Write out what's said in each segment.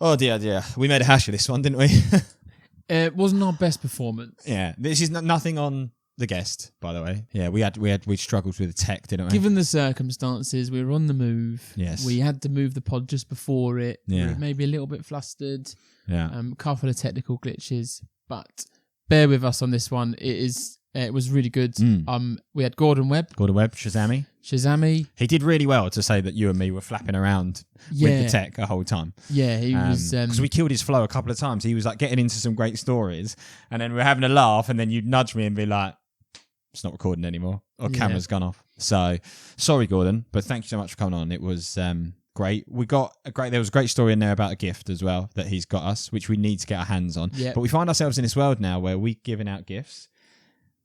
Oh dear. We made a hash of this one, didn't we? It wasn't our best performance. Yeah. This is nothing on the guest, by the way. Yeah, we struggled with the tech, didn't we? Given the circumstances, we were on the move. Yes. We had to move the pod just before it. Yeah. We were maybe a little bit flustered. Yeah. A couple of technical glitches, but bear with us on this one. It was really good. We had Gordan Webb, Shazamme. He did really well to say that you and me were flapping around with the tech the whole time. Yeah, he was... Because we killed his flow a couple of times. He was like getting into some great stories and then we were having a laugh and then you'd nudge me and be like, it's not recording anymore or camera's gone off. So sorry, Gordan, but thank you so much for coming on. It was great. There was a great story in there about a gift as well that he's got us, which we need to get our hands on. Yep. But we find ourselves in this world now where we're giving out gifts,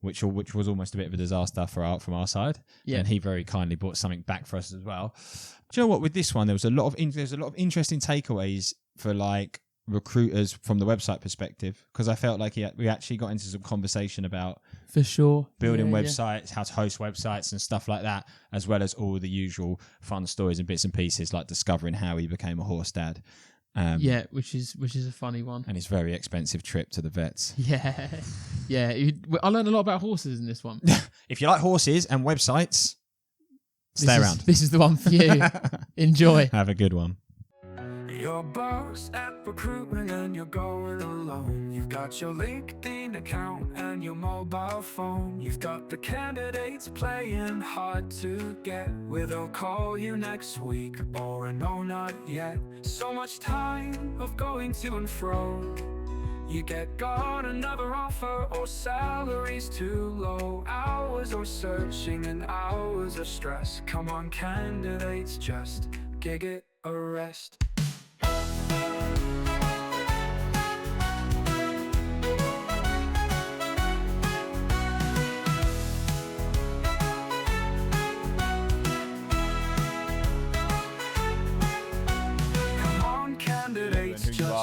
which was almost a bit of a disaster from our side. Yeah. And he very kindly brought something back for us as well. Do you know what? With this one, there's a lot of interesting takeaways for like recruiters from the website perspective, because I felt like we actually got into some conversation about for sure building websites, how to host websites and stuff like that, as well as all the usual fun stories and bits and pieces like discovering how he became a horse dad. Which is a funny one, and his very expensive trip to the vets. Yeah. I learned a lot about horses in this one. If you like horses and websites, stay around. This is the one for you. Enjoy. Have a good one. Your boss at recruitment and you're going alone. You've got your LinkedIn account and your mobile phone. You've got the candidates playing hard to get, whether they'll call you next week or a no, not yet. So much time of going to and fro. You got another offer or salary's too low. Hours of searching and hours of stress. Come on, candidates, just gig it a rest.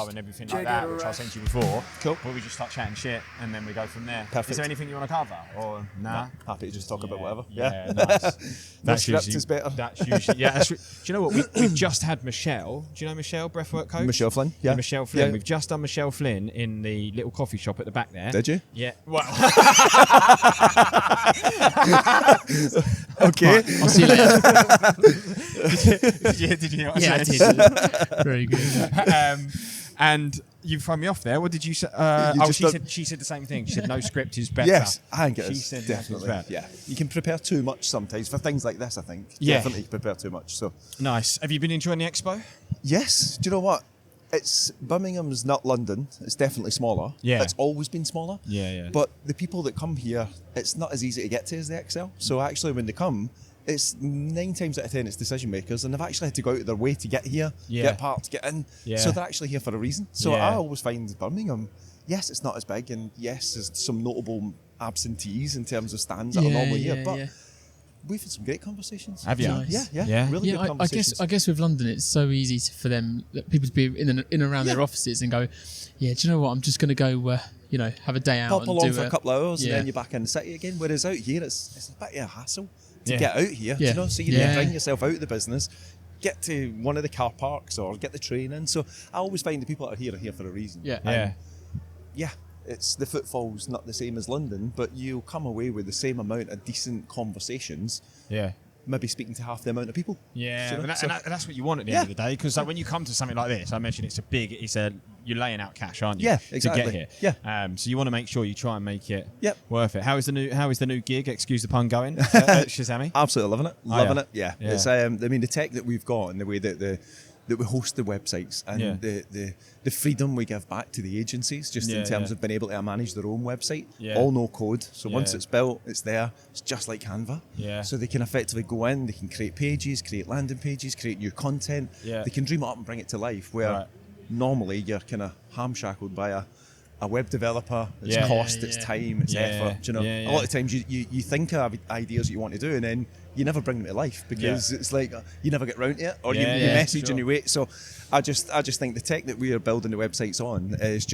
And everything like that, which I sent you before. Cool. Where we just start chatting shit and then we go from there. Perfect. Is there anything you want to cover? Or nah? No, happy to just talk about whatever. Yeah, nice. That's usually is better. That's usually do you know what? We've just had Michelle. Do you know Michelle, breathwork coach? Michelle Flynn. Yeah. Michelle Flynn. Yeah. We've just done Michelle Flynn in the little coffee shop at the back there. Did you? Yeah. Well. Okay. Right, I'll see you later. Did you hear what I Yeah, said? I did. Very good. And you throw me off there. What did you say? She said the same thing. She said no script is better. Yes, I think it She is. said Definitely. better. Yeah. You can prepare too much sometimes for things like this, I think. Yeah. Definitely prepare too much. So Nice. Have you been enjoying the expo? yes. Do you know what? Birmingham's not London. It's definitely smaller. Yeah. It's always been smaller. Yeah. But the people that come here, it's not as easy to get to as the XL. So actually when they come, it's 9 times out of 10 it's decision makers, and they've actually had to go out of their way to get here, get parked, get in. Yeah. So they're actually here for a reason. So Yeah. I always find Birmingham, yes, it's not as big, and yes, there's some notable absentees in terms of stands that are normally here, but we've had some great conversations. Have you? Nice. Yeah. Really good Yeah, conversations. I guess with London, it's so easy for them, people to be in and around their offices and go, yeah, do you know what? I'm just going to go, have a day out. Pop and along do for a couple of hours and Yeah. then you're back in the city again. Whereas out here, it's a bit of a hassle to Yeah. get out here. Do Yeah. you know? So you Yeah. need to bring yourself out of the business, get to one of the car parks or get the train in. So I always find the people that are here for a reason. Yeah. And yeah, it's the footfall's not the same as London, but you'll come away with the same amount of decent conversations. Yeah. Maybe speaking to half the amount of people. Yeah, You know? and So- that's what you want at the end of the day, because like, when you come to something like this, I mentioned you're laying out cash, aren't you? Yeah, exactly. To get here. Yeah. So you want to make sure you try and make it Yep. worth it. How is the new gig? Excuse the pun, going at Shazamme? Absolutely loving it. Loving it. Yeah. It's the tech that we've got and the way that we host the websites and Yeah. the freedom we give back to the agencies just in terms of being able to manage their own website. Yeah. All no code. So once Yeah. it's built, it's there. It's just like Canva. Yeah. So they can effectively go in, they can create pages, create landing pages, create new content. Yeah. They can dream it up and bring it to life where Right. normally you're kind of ham-shackled by a web developer. It's Yeah. cost, it's time, it's Yeah. effort. Do you know? Yeah. A lot of times you think of ideas that you want to do and then you never bring them to life because it's like you never get round to it or you message and you wait. So I just think the tech that we are building the websites on is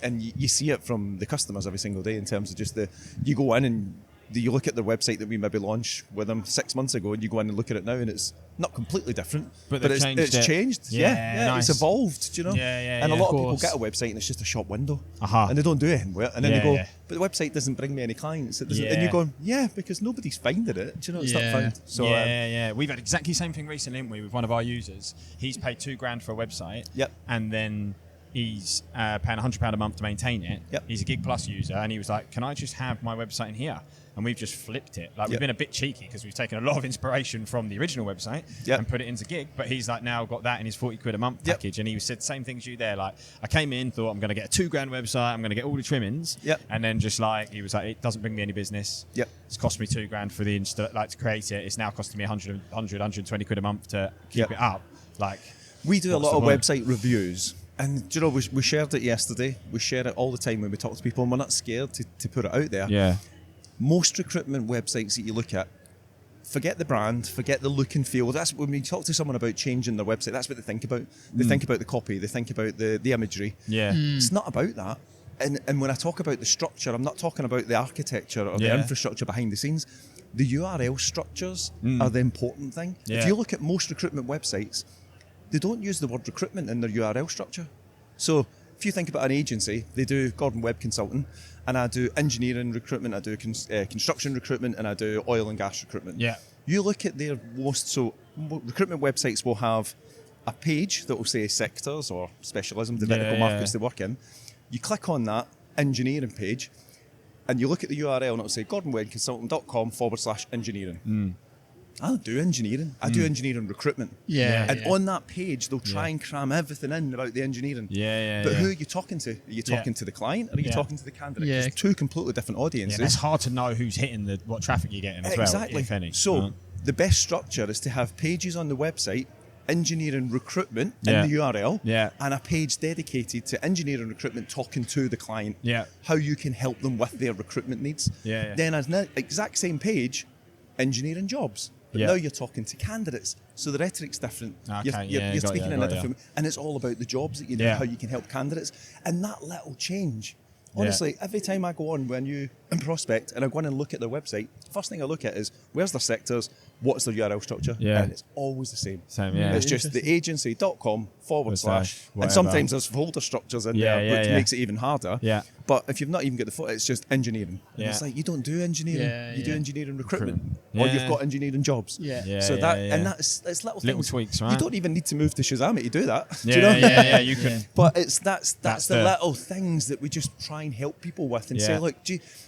and you see it from the customers every single day in terms of just you go in and you look at the website that we maybe launched with them 6 months ago, and you go in and look at it now, and it's not completely different, but it's changed. Yeah, nice. It's evolved. Do you know? And a lot of people get a website and it's just a shop window, and they don't do anything with it, and then they go, but the website doesn't bring me any clients. It doesn't, and you're going, because nobody's finding it. Do you know? It's not found. So we've had exactly the same thing recently, haven't we, with one of our users. He's paid $2,000 for a website, and then he's paying £100 a month to maintain it. He's a Giig Plus user, and he was like, can I just have my website in here? And we've just flipped it. Like, we've been a bit cheeky because we've taken a lot of inspiration from the original website and put it into Giig, but he's like now got that in his £40 a month package. And he said the same thing as you there. Like, I came in, thought I'm going to get a $2,000 website, I'm going to get all the trimmings. And then just like, he was like, it doesn't bring me any business. It's cost me $2,000 for the to create it. It's now costing me 120 quid a month to keep it up. Like, we do a lot of website reviews. And do you know, we shared it yesterday. We share it all the time when we talk to people, and we're not scared to put it out there. Most recruitment websites that you look at, forget the brand, forget the look and feel. That's when we talk to someone about changing their website, that's what they think about. They think about the copy, they think about the imagery. It's not about that. And when I talk about the structure, I'm not talking about the architecture or the infrastructure behind the scenes. The URL structures are the important thing. If you look at most recruitment websites, they don't use the word recruitment in their URL structure. So if you think about an agency, they do Gordan Webb Consulting, and I do engineering recruitment, I do construction recruitment, and I do oil and gas recruitment. You look at their recruitment websites will have a page that will say sectors or specialism, the vertical markets they work in. You click on that engineering page, and you look at the URL, and it will say GordanWebbConsulting.com/engineering. I don't do engineering. I do engineering recruitment. And on that page, they'll try and cram everything in about the engineering. But who are you talking to? Are you talking to the client, or are you talking to the candidate? It's two completely different audiences. It's hard to know who's hitting what traffic you're getting as well, if any. So the best structure is to have pages on the website, engineering recruitment in the URL, and a page dedicated to engineering recruitment, talking to the client, how you can help them with their recruitment needs. Then as an exact same page, engineering jobs. But now you're talking to candidates, so the rhetoric's different. You're speaking in a different, and it's all about the jobs that you do, how you can help candidates, and that little change. Honestly, every time I go on when you prospect and I go on and look at their website, first thing I look at is where's their sectors, what's their URL structure, and it's always the same. It's just the agency.com / and sometimes there's folder structures in there, which makes it even harder. But if you've not even got the footer, it's just engineering. And it's like, you don't do engineering, you do engineering recruitment, or you've got engineering jobs. So and that's little things. Tweaks, right? You don't even need to move to Shazamme to do that. Do you know? You can. But that's the little things that we just try and help people with, and say, look,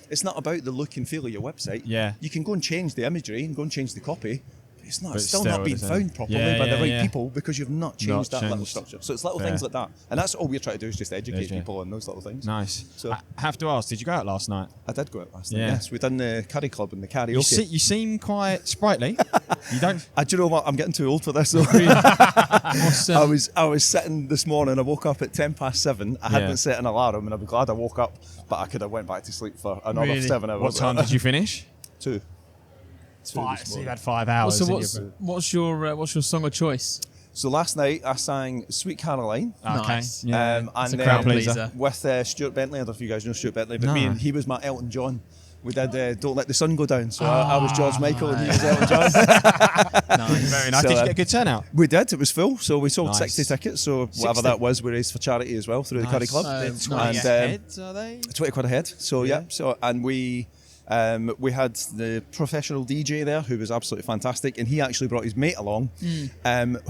it's not about the look and feel of your website. You can go and change the imagery and go and change the copy. It's still not being found properly by the right people because you've not changed that little structure. So it's little things like that. And that's all we're trying to do, is just educate people on those little things. Nice. So I have to ask, did you go out last night? I did go out last night, yes. We done the curry club and the karaoke. You seem quite sprightly. You don't... Do you know what? I'm getting too old for this. I was sitting this morning, I woke up at 7:10. I hadn't set an alarm, and I'd be glad I woke up, but I could have went back to sleep for another 7 hours. What time did you finish? 2. So you had 5 hours. So what's your song of choice? So last night I sang Sweet Caroline. Nice. And it's a crowd pleaser. With Stuart Bentley. I don't know if you guys know Stuart Bentley, but he was my Elton John. We did Don't Let the Sun Go Down. So I was George Michael and he was Elton John. Very nice. Did you get a good turnout? We did. It was full. So we sold 60 tickets. So whatever that was, we raised for charity as well through the Curry Club. 20 heads, are they? 20 quid a head. So and we had the professional DJ there who was absolutely fantastic, and he actually brought his mate along,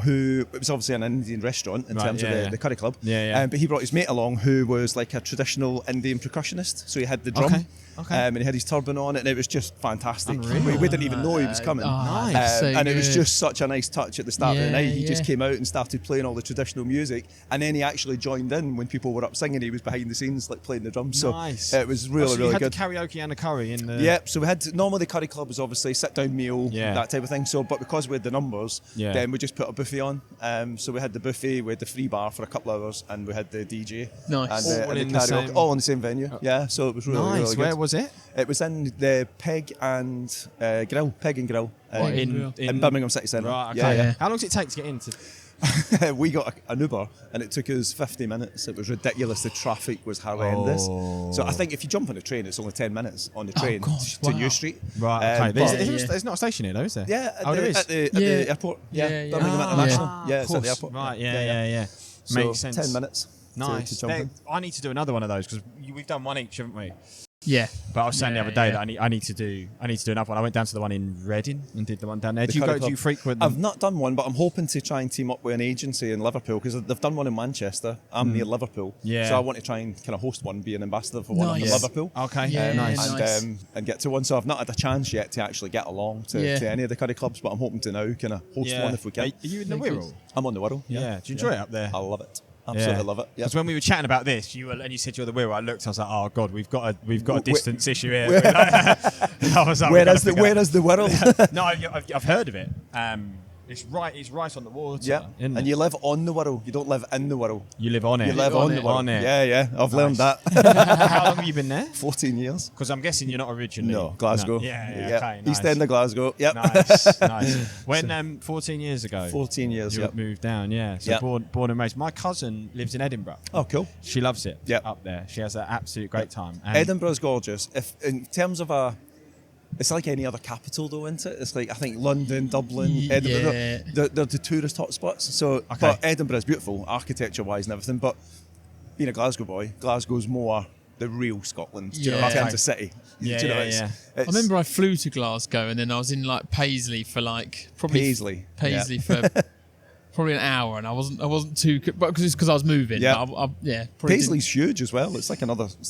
who, it was obviously an Indian restaurant in terms of the Curry Club, but he brought his mate along who was like a traditional Indian percussionist, so he had the drum. And he had his turban on, and it was just fantastic. We didn't even know he was coming. Nice. And it was just such a nice touch at the start of the night. He just came out and started playing all the traditional music, and then he actually joined in when people were up singing. He was behind the scenes, like playing the drums. So it was really, really good. The karaoke and the curry in the... Yeah, so we had, normally the Curry Club was obviously sit-down meal, that type of thing. So, but because we had the numbers, then we just put a buffet on. So we had the buffet, we had the free bar for a couple of hours, and we had the DJ. Nice. And the karaoke, all in the same venue. Yeah, so it was really, really good. Where was it? It was in the Peg and Grill in Birmingham City Centre. Right, okay. How long does it take to get into? we got an Uber and it took us 50 minutes. It was ridiculous. The traffic was horrendous. So I think if you jump on a train, it's only 10 minutes on the train to New Street. Right, okay. There's not a station here though, is there? Yeah, there is. At the airport. Yeah, Birmingham International. Yeah, it's at the airport. Right, yeah. Makes sense. 10 minutes. Nice. To jump in. I need to do another one of those because we've done one each, haven't we? Yeah. But I was saying the other day that I need to do another one. I went down to the one in Reading and did the one down there. Do you frequent them? I've not done one, but I'm hoping to try and team up with an agency in Liverpool because they've done one in Manchester. I'm near Liverpool. Yeah. So I want to try and kind of host one, be an ambassador for one in Liverpool. Okay. Nice. And get to one. So I've not had a chance yet to actually get along to any of the curry clubs, but I'm hoping to now kind of host one if we can. Are you in the Wirral? I'm on the Wirral. Yeah. Do you enjoy it up there? I love it. Absolutely love it. Because when we were chatting about this, you said you're the Wirral. I looked. I was like, oh god, we've got a distance issue here. I was like, where is the Wirral? No, I've heard of it. It's right on the water. Yeah, and you live on the Wirral. You don't live in the Wirral. You live on it. You live on the Wirral. Yeah. I've learned that. How long have you been there? 14 years. Because I'm guessing you're not originally. No, Glasgow. No. Yeah. Okay, nice. East End of Glasgow. Yep. Nice. When 14 years ago. 14 years. You moved down. Yeah. So born and raised. My cousin lives in Edinburgh. Oh, cool. She loves it. Yep. Up there. She has an absolute great time. And Edinburgh's gorgeous. If in terms of it's like any other capital, though, isn't it? It's like, I think, London, Dublin, Edinburgh, they're the tourist hotspots. So, but Edinburgh is beautiful, architecture-wise and everything. But being a Glasgow boy, Glasgow's more the real Scotland, in terms of city. I remember I flew to Glasgow and then I was in like Paisley for like Paisley for probably an hour, and I wasn't too, but because I was moving. Yeah, Paisley's didn't. huge as well. It's like another. I was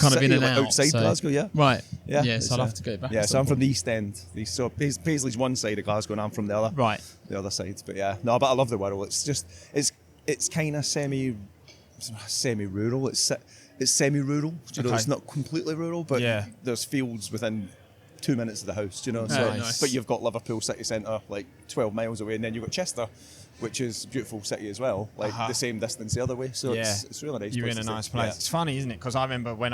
kind city, of in and out outside Glasgow. Yeah, right. Yeah, so I'll have to go back. Yeah, so I'm from the East End. So Paisley's one side of Glasgow, and I'm from the other. Right. The other side, but but I love the Wirral. It's just it's kind of semi-rural. It's semi-rural. It's not completely rural, but there's fields within 2 minutes of the house. Nice. But you've got Liverpool city centre like 12 miles away, and then you've got Chester, which is a beautiful city as well, like the same distance the other way. So it's really nice. You're in a nice place. It's funny, isn't it? Because I remember when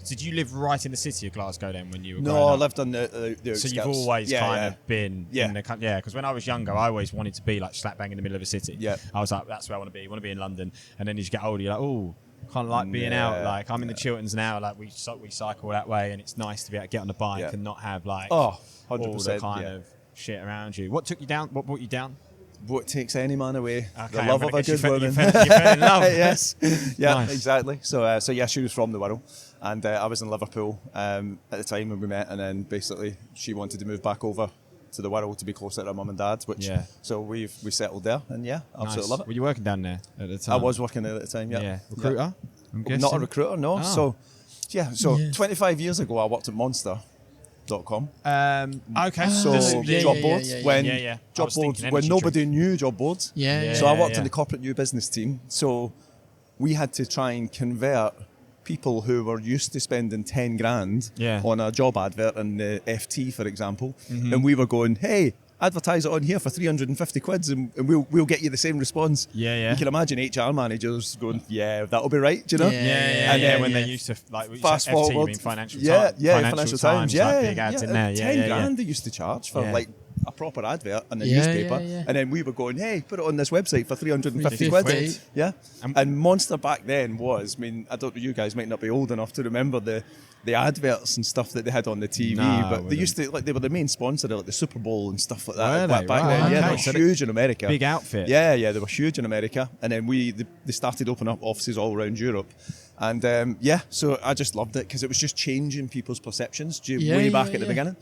did you live right in the city of Glasgow then when you were growing up? No, I lived on the outskirts. So you've always kind of been in the country. Yeah, because when I was younger, I always wanted to be like slap bang in the middle of a city. Yeah. I was like, that's where I want to be. I want to be in London. And then as you get older, you're like, oh, kind of like being out. Like I'm in the Chilterns now. Like we cycle that way, and it's nice to be able to get on the bike and not have like 100%, all the kind of shit around you. What took you down? What brought you down? What takes any man away? Okay, the love of a good woman. You fell in love. Yes. Yeah, nice. Exactly. So she was from the Wirral, and I was in Liverpool at the time when we met, and then basically she wanted to move back over to the Wirral to be closer to her mum and dad, so we settled there, and absolutely love it. Were you working down there at the time? I was working there at the time. Yeah. Recruiter? I'm guessing? Not a recruiter, no. Oh. So 25 years ago I worked at Monster.com. Okay. So job boards job boards when nobody knew job boards. So I worked in the corporate new business team. So we had to try and convert people who were used to spending 10 grand on a job advert in the FT, for example, and we were going, hey, advertise it on here for 350 quid and we'll get you the same response. You can imagine HR managers going, that'll be right, do you know? When they used to like fast FT, forward, you mean Financial Times, like big ads in there. 10 grand they used to charge for like a proper advert in a newspaper, and then we were going, hey, put it on this website for 350 quid. And Monster back then was, I mean, I don't know, you guys might not be old enough to remember the adverts and stuff that they had on the TV, but they used to, like, they were the main sponsor of like the Super Bowl and stuff like that back then. They were huge in America. Big outfit. They were huge in America, and then they started opening up offices all around Europe. And so I just loved it because it was just changing people's perceptions way back at the beginning.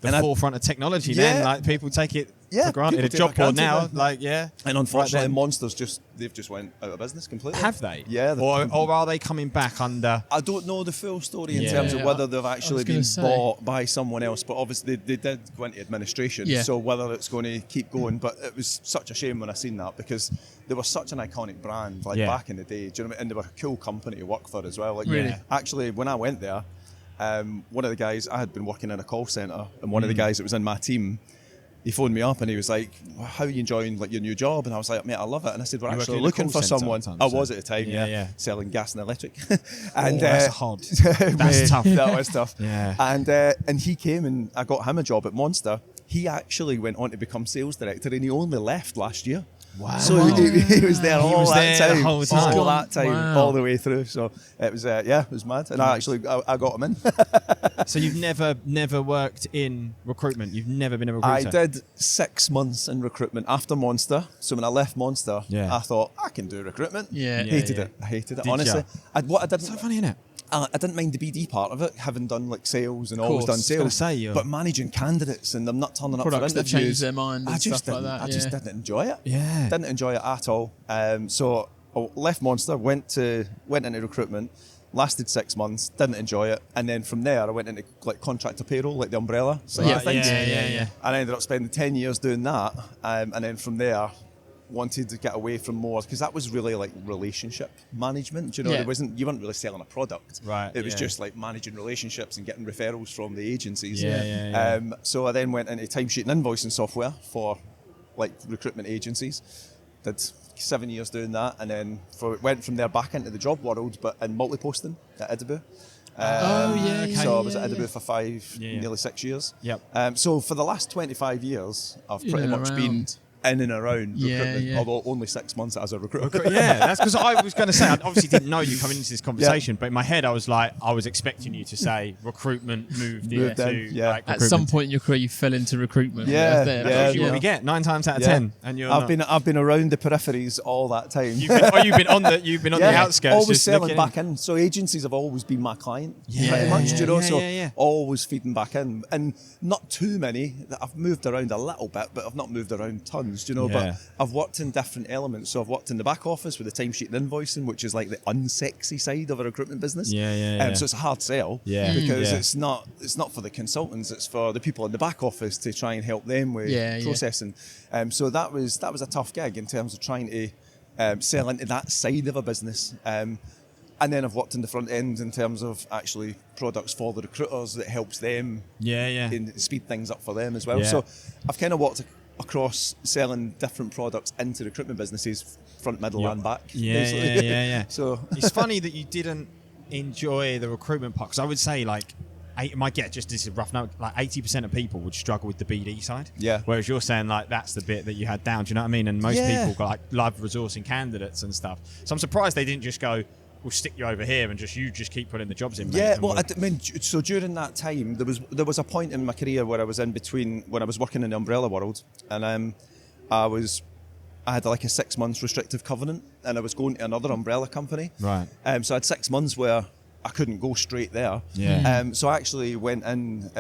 The forefront of technology then, like people take it for granted. A job board now, And unfortunately, Monsters they've just went out of business completely. Have they? Yeah. Or are they coming back under? I don't know the full story in terms of whether they've actually been bought by someone else, but obviously they did go into administration. So whether it's going to keep going, but it was such a shame when I seen that because they were such an iconic brand, back in the day. Do you know what I mean? And they were a cool company to work for as well. Like, actually, when I went there, one of the guys, I had been working in a call centre, and one of the guys that was in my team, he phoned me up and he was like, how are you enjoying your new job? And I was like, mate, I love it. And I said, we're actually looking for someone. I was at the time, selling gas and electric. And that's hard. That's tough. That was tough. And he came and I got him a job at Monster. He actually went on to become sales director and he only left last year. Wow. So he was there all that time. The whole time. All that time, Wow. all the way through. So it was, it was mad. And I got him in. So you've never worked in recruitment? You've never been a recruiter? I did 6 months in recruitment after Monster. So when I left Monster, I thought, I can do recruitment. Yeah. Hated it. I hated it, Did honestly. So funny, isn't it? I didn't mind the BD part of it, having done like sales and Of always course. done I was sales. gonna say, but managing candidates and them not turning up for Products that interviews, change their mind and I just stuff like didn't. that, I just yeah. didn't enjoy it. Yeah. Didn't enjoy it at all. So I left Monster, went into recruitment, lasted 6 months, didn't enjoy it, and then from there I went into like contractor payroll, like the umbrella side of things. Yeah. And I ended up spending 10 years doing that, and then from there wanted to get away from more, because that was really like relationship management. You know, Yeah. you weren't really selling a product. Right, It was yeah. just like managing relationships and getting referrals from the agencies. Yeah. So I then went into timesheet and invoicing software for like recruitment agencies. Did 7 years doing that, and then went from there back into the job world, but in multi-posting at Edinburgh. So I was at Edinburgh for nearly 6 years. Yep. So for the last 25 years, I've In pretty and much been around. in and around recruitment, yeah. although only 6 months as a recruiter. Yeah, that's because I was going to say, I obviously didn't know you coming into this conversation, but in my head I was expecting you to say recruitment moved Moved into in, yeah. like At some point in your career, you fell into recruitment. Yeah, There. yeah. That's what we get 9 times out of 10, and you're I've been around the peripheries all that time. you've been on the outskirts, always just selling looking back in. So agencies have always been my client, Yeah, pretty much. yeah, you know, yeah, so yeah. always feeding back in, and not too many. I've moved around a little bit, but I've not moved around tons. You know, Yeah. but I've worked in different elements. So I've worked in the back office with the timesheet and invoicing, which is like the unsexy side of a recruitment business. Yeah. So it's a hard sell. Yeah. Because Yeah. it's not for the consultants. It's for the people in the back office to try and help them with processing. So that was a tough gig in terms of trying to sell into that side of a business. And then I've worked in the front end in terms of actually products for the recruiters that helps them and speed things up for them as well. Yeah. So I've kind of worked across selling different products into recruitment businesses, front, middle, and back. basically. Yeah. So It's funny that you didn't enjoy the recruitment part, because I would say like, my guess, just this is a rough number, like 80% of people would struggle with the BD side. Yeah. Whereas you're saying like that's the bit that you had down. Do you know what I mean? And most people like love resourcing candidates and stuff. So I'm surprised they didn't just go, we'll stick you over here and just keep putting the jobs in. Mate, yeah, and well, I mean, so during that time, there was a point in my career where I was in between when I was working in the umbrella world, and I had like a 6 months restrictive covenant, and I was going to another umbrella company. Right. So I had 6 months where I couldn't go straight there. Yeah. So I actually went in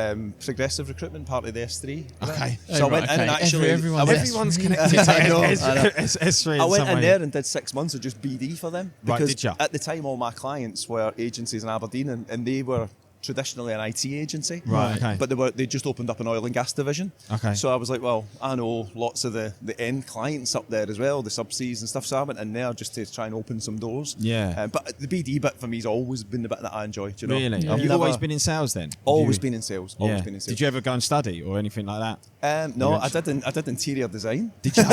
progressive recruitment, part of the S3. Okay. So I went in and actually Everyone's connected to I know. S3. I went in there and did 6 months of just BD for them. Right, Because did ya? at the time, all my clients were agencies in Aberdeen, and they were traditionally an IT agency. Right, okay. But they just opened up an oil and gas division. Okay. So I was like, well, I know lots of the end clients up there as well, the subseas and stuff. So I went in there just to try and open some doors. Yeah. But the BD bit for me has always been the bit that I enjoy. Do you know? Really? I've You've never- always been in sales then? Always been in sales. Always Yeah. been in sales. Did you ever go and study or anything like that? No, I did interior design. Did you?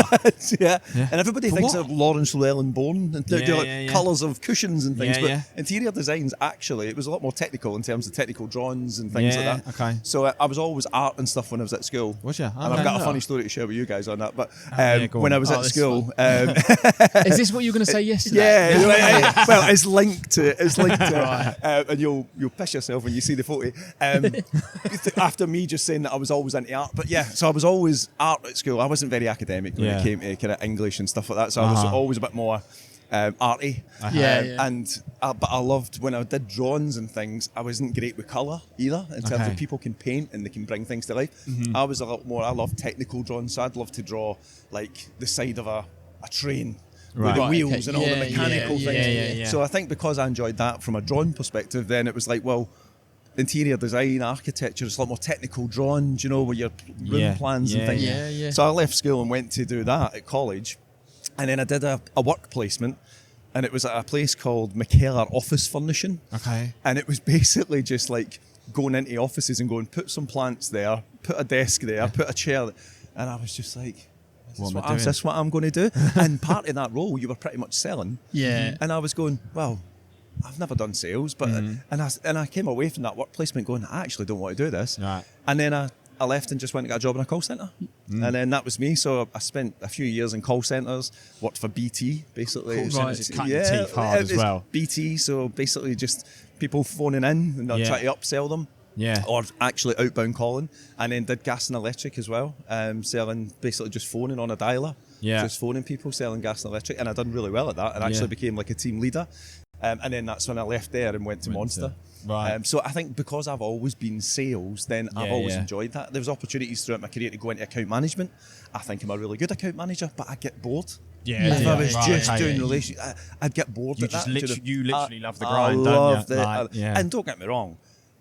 yeah. And everybody For thinks what? of Lawrence Llewellyn Bone and they do like colours of cushions and things. Yeah, but yeah. interior designs, actually, it was a lot more technical in terms of technical drawings and things Yeah, like that. okay. So I was always art and stuff when I was at school. Was you? And Okay. I've got a funny story to share with you guys on that. But go when on. I was at this is school, Is this what you were going to say yesterday? yeah, well, it's linked to it. It's linked to it. And you'll piss yourself when you see the photo. After me just saying that I was always into art. But yeah, so I was always art at school. I wasn't very academic when Yeah. it came to kind of English and stuff like that. So I was always a bit more arty. But I loved when I did drawings and things. I wasn't great with colour either, in terms of people can paint and they can bring things to life. I was a lot more. I love technical drawings, so I'd love to draw like the side of a train. With the Right, wheels okay. and all the Yeah, mechanical yeah, things. yeah. So I think because I enjoyed that from a drawing perspective, then it was like, well, interior design, architecture, it's a lot more technical drawings, you know, with your room plans and things. Yeah. So I left school and went to do that at college. And then I did a work placement, and it was at a place called McKellar Office Furnishing. Okay. And it was basically just like going into offices and going, put some plants there, put a desk there, put a chair there. And I was just like, is this what I'm going to do? And part of that role, you were pretty much selling. Yeah. And I was going, well, I've never done sales, but and I came away from that work placement going, I actually don't want to do this. Right. And then I I left and just went and got a job in a call centre. And then that was me. So I spent a few years in call centres, worked for BT, basically. Call centres is cutting teeth hard as well. BT, so basically just people phoning in and trying to upsell them. Yeah. Or actually outbound calling. And then did gas and electric as well, selling, basically just phoning on a dialer. Yeah. Just phoning people, selling gas and electric. And I done really well at that and actually became like a team leader. And then that's when I left there and went to Monster. Right. So I think because I've always been sales, then I've always enjoyed that. There was opportunities throughout my career to go into account management. I think I'm a really good account manager, but I get bored. If I was just doing relations, I'd get bored you at that. You literally love the grind, don't you? And don't get me wrong,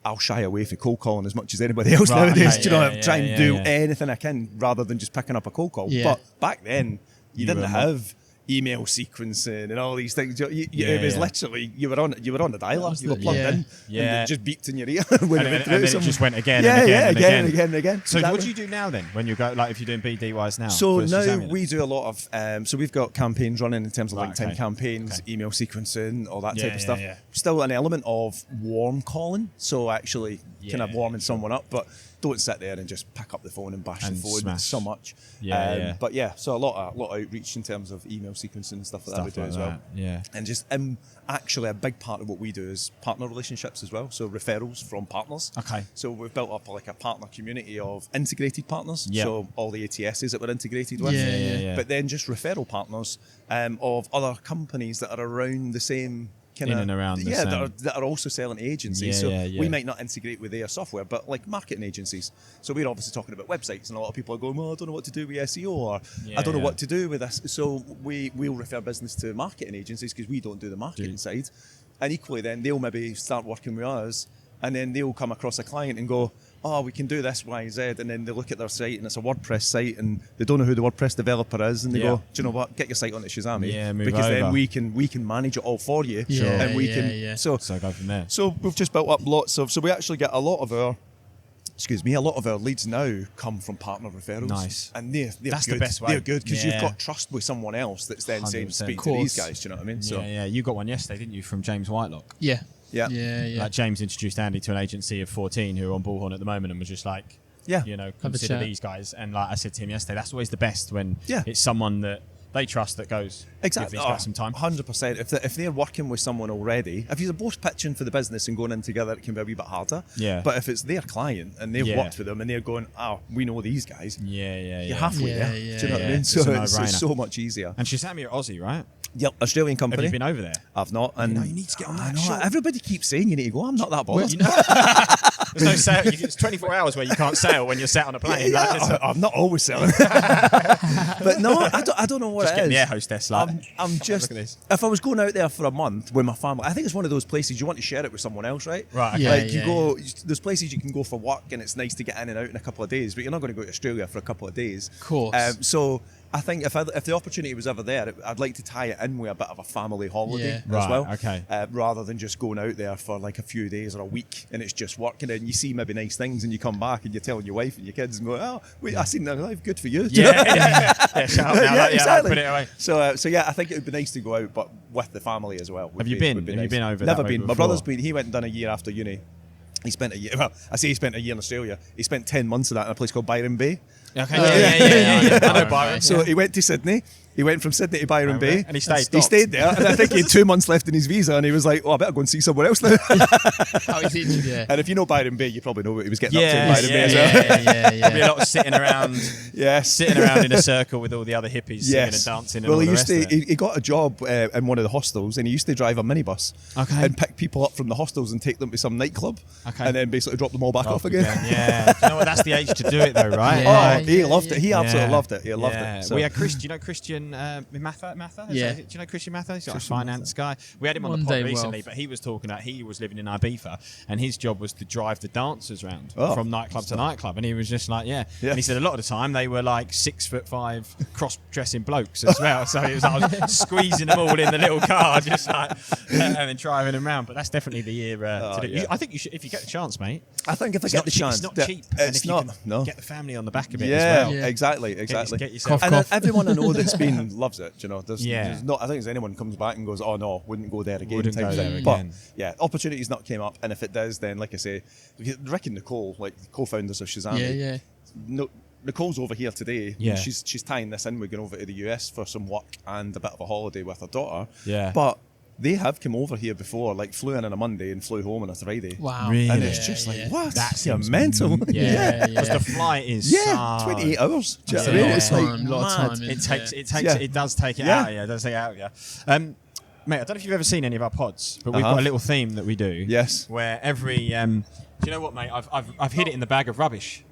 I'll shy away from cold calling as much as anybody else nowadays. Do you know, try and do anything I can rather than just picking up a cold call. But back then, you didn't have email sequencing and all these things. It was literally you were on the dialer, you were plugged in, and it just beeped in your ear when it went through. And then it just went again and again. So what do you do now then when you go, like if you're doing BD wise now? So now we do a lot of so we've got campaigns running in terms of LinkedIn campaigns, email sequencing, all that type of stuff. Still an element of warm calling, so actually kind of warming someone up, but don't sit there and just pick up the phone and bash the phone so much. But so a lot of outreach in terms of email sequencing and stuff like that we do as well. And just actually a big part of what we do is partner relationships as well. So referrals from partners. So we've built up like a partner community of integrated partners. So all the ATSs that we're integrated with. But then just referral partners of other companies that are around the same kind of, in and around the same. that are also selling to agencies. We might not integrate with their software, but like marketing agencies. So we're obviously talking about websites, and a lot of people are going, well, I don't know what to do with SEO, or I don't know what to do with this. So we'll refer business to marketing agencies because we don't do the marketing side. And equally then they'll maybe start working with us, and then they'll come across a client and go, oh, we can do this, Y, Z, and then they look at their site and it's a WordPress site and they don't know who the WordPress developer is, and they go, do you know what, get your site onto Shazamme, because then we can manage it all for you, and we can so go from there. So we've just built up lots of, so we actually get a lot of our leads now come from partner referrals. Nice. And they're That's good. The best way. They're good because you've got trust with someone else that's then saying, speak to these guys, do you know what I mean? So you got one yesterday, didn't you, from James Whitelock? Yeah. Like James introduced Andy to an agency of 14 who are on Bullhorn at the moment and was just like, consider these guys. And like I said to him yesterday, that's always the best when it's someone that they trust that goes, exactly. Give these guys some time. 100%. If they're working with someone already, if you're both pitching for the business and going in together, it can be a wee bit harder. But if it's their client and they've worked with them and they're going, we know these guys. You're halfway there. Do you know what I mean? So it's so much easier. And Shazamme are Aussie, right? Yep, Australian company. Have you been over there? I've not. And you need to get on that. Everybody keeps saying you need to go. I'm not that bothered. There's no sail. It's 24 hours where you can't sail when you're sat on a plane. I'm not always sailing. But no, I don't know what just it is. Get the air hostess. Like, I'm just. If I was going out there for a month with my family, I think it's one of those places you want to share it with someone else, right? Right. You go. There's places you can go for work, and it's nice to get in and out in a couple of days. But you're not going to go to Australia for a couple of days. Of course. So I think if the opportunity was ever there, I'd like to tie it in with a bit of a family holiday as well. Okay. Rather than just going out there for like a few days or a week and it's just working, and you see maybe nice things and you come back and you're telling your wife and your kids and go, oh, wait, I seen their life, good for you. Shut up now. Exactly. Put it away. So I think it would be nice to go out, but with the family as well. Have you been over Never that way been. before? My brother's been. He went and done a year after uni. He spent a year. Well, I say he spent a year in Australia. He spent 10 months of that in a place called Byron Bay. Okay. I know Byron. So he went to Sydney. He went from Sydney to Byron Bay. And he stayed. He stayed there. And I think he had 2 months left in his visa. And he was like, I better go and see someone else now. And if you know Byron Bay, you probably know what he was getting up to in Byron Bay as well. There'll be a lot of sitting around. Sitting around in a circle with all the other hippies singing and dancing. And well, all the rest of it. he got a job in one of the hostels, and he used to drive a minibus and pick people up from the hostels and take them to some nightclub, and then basically drop them all back off again. Yeah, you know what? That's the age to do it, though, right? He loved it. He absolutely loved it. He loved it. So we had Christian. Do you know Christian Matha? Do you know Christian Matha? He's like a finance guy. We had him on the pod recently, but he was talking about he was living in Ibiza, and his job was to drive the dancers around from nightclub to nightclub, and he was just like, and he said a lot of the time they were like 6'5" cross-dressing blokes as well. So he was like squeezing them all in the little car, just like and then driving them around. But that's definitely the year to do. I think you should, if you get the chance, mate. I think if I get the chance, it's not cheap. It's not. No, get the family on the back of it as well. Exactly. Get yourself and everyone I know that's been Spain loves it. You know, there's not. I think there's anyone comes back and goes, "Oh no, wouldn't go there again." Wouldn't go there again. But yeah, opportunity's not came up, and if it does, then like I say, Rick and Nicole, like the co-founders of Shazamme, no, Nicole's over here today. Yeah, she's tying this in. We're going over to the US for some work and a bit of a holiday with her daughter. Yeah, but they have come over here before, like flew in on a Monday and flew home on a Friday. Wow. Really? And it's just like, what? That's mental. Because the flight is 28 hours. Do you know what I mean? It's like, a lot of time. It does take it out of you. It does take it out of you. Mate, I don't know if you've ever seen any of our pods, but we've got a little theme that we do. Yes. Where every, do you know what, mate? I've hid it in the bag of rubbish.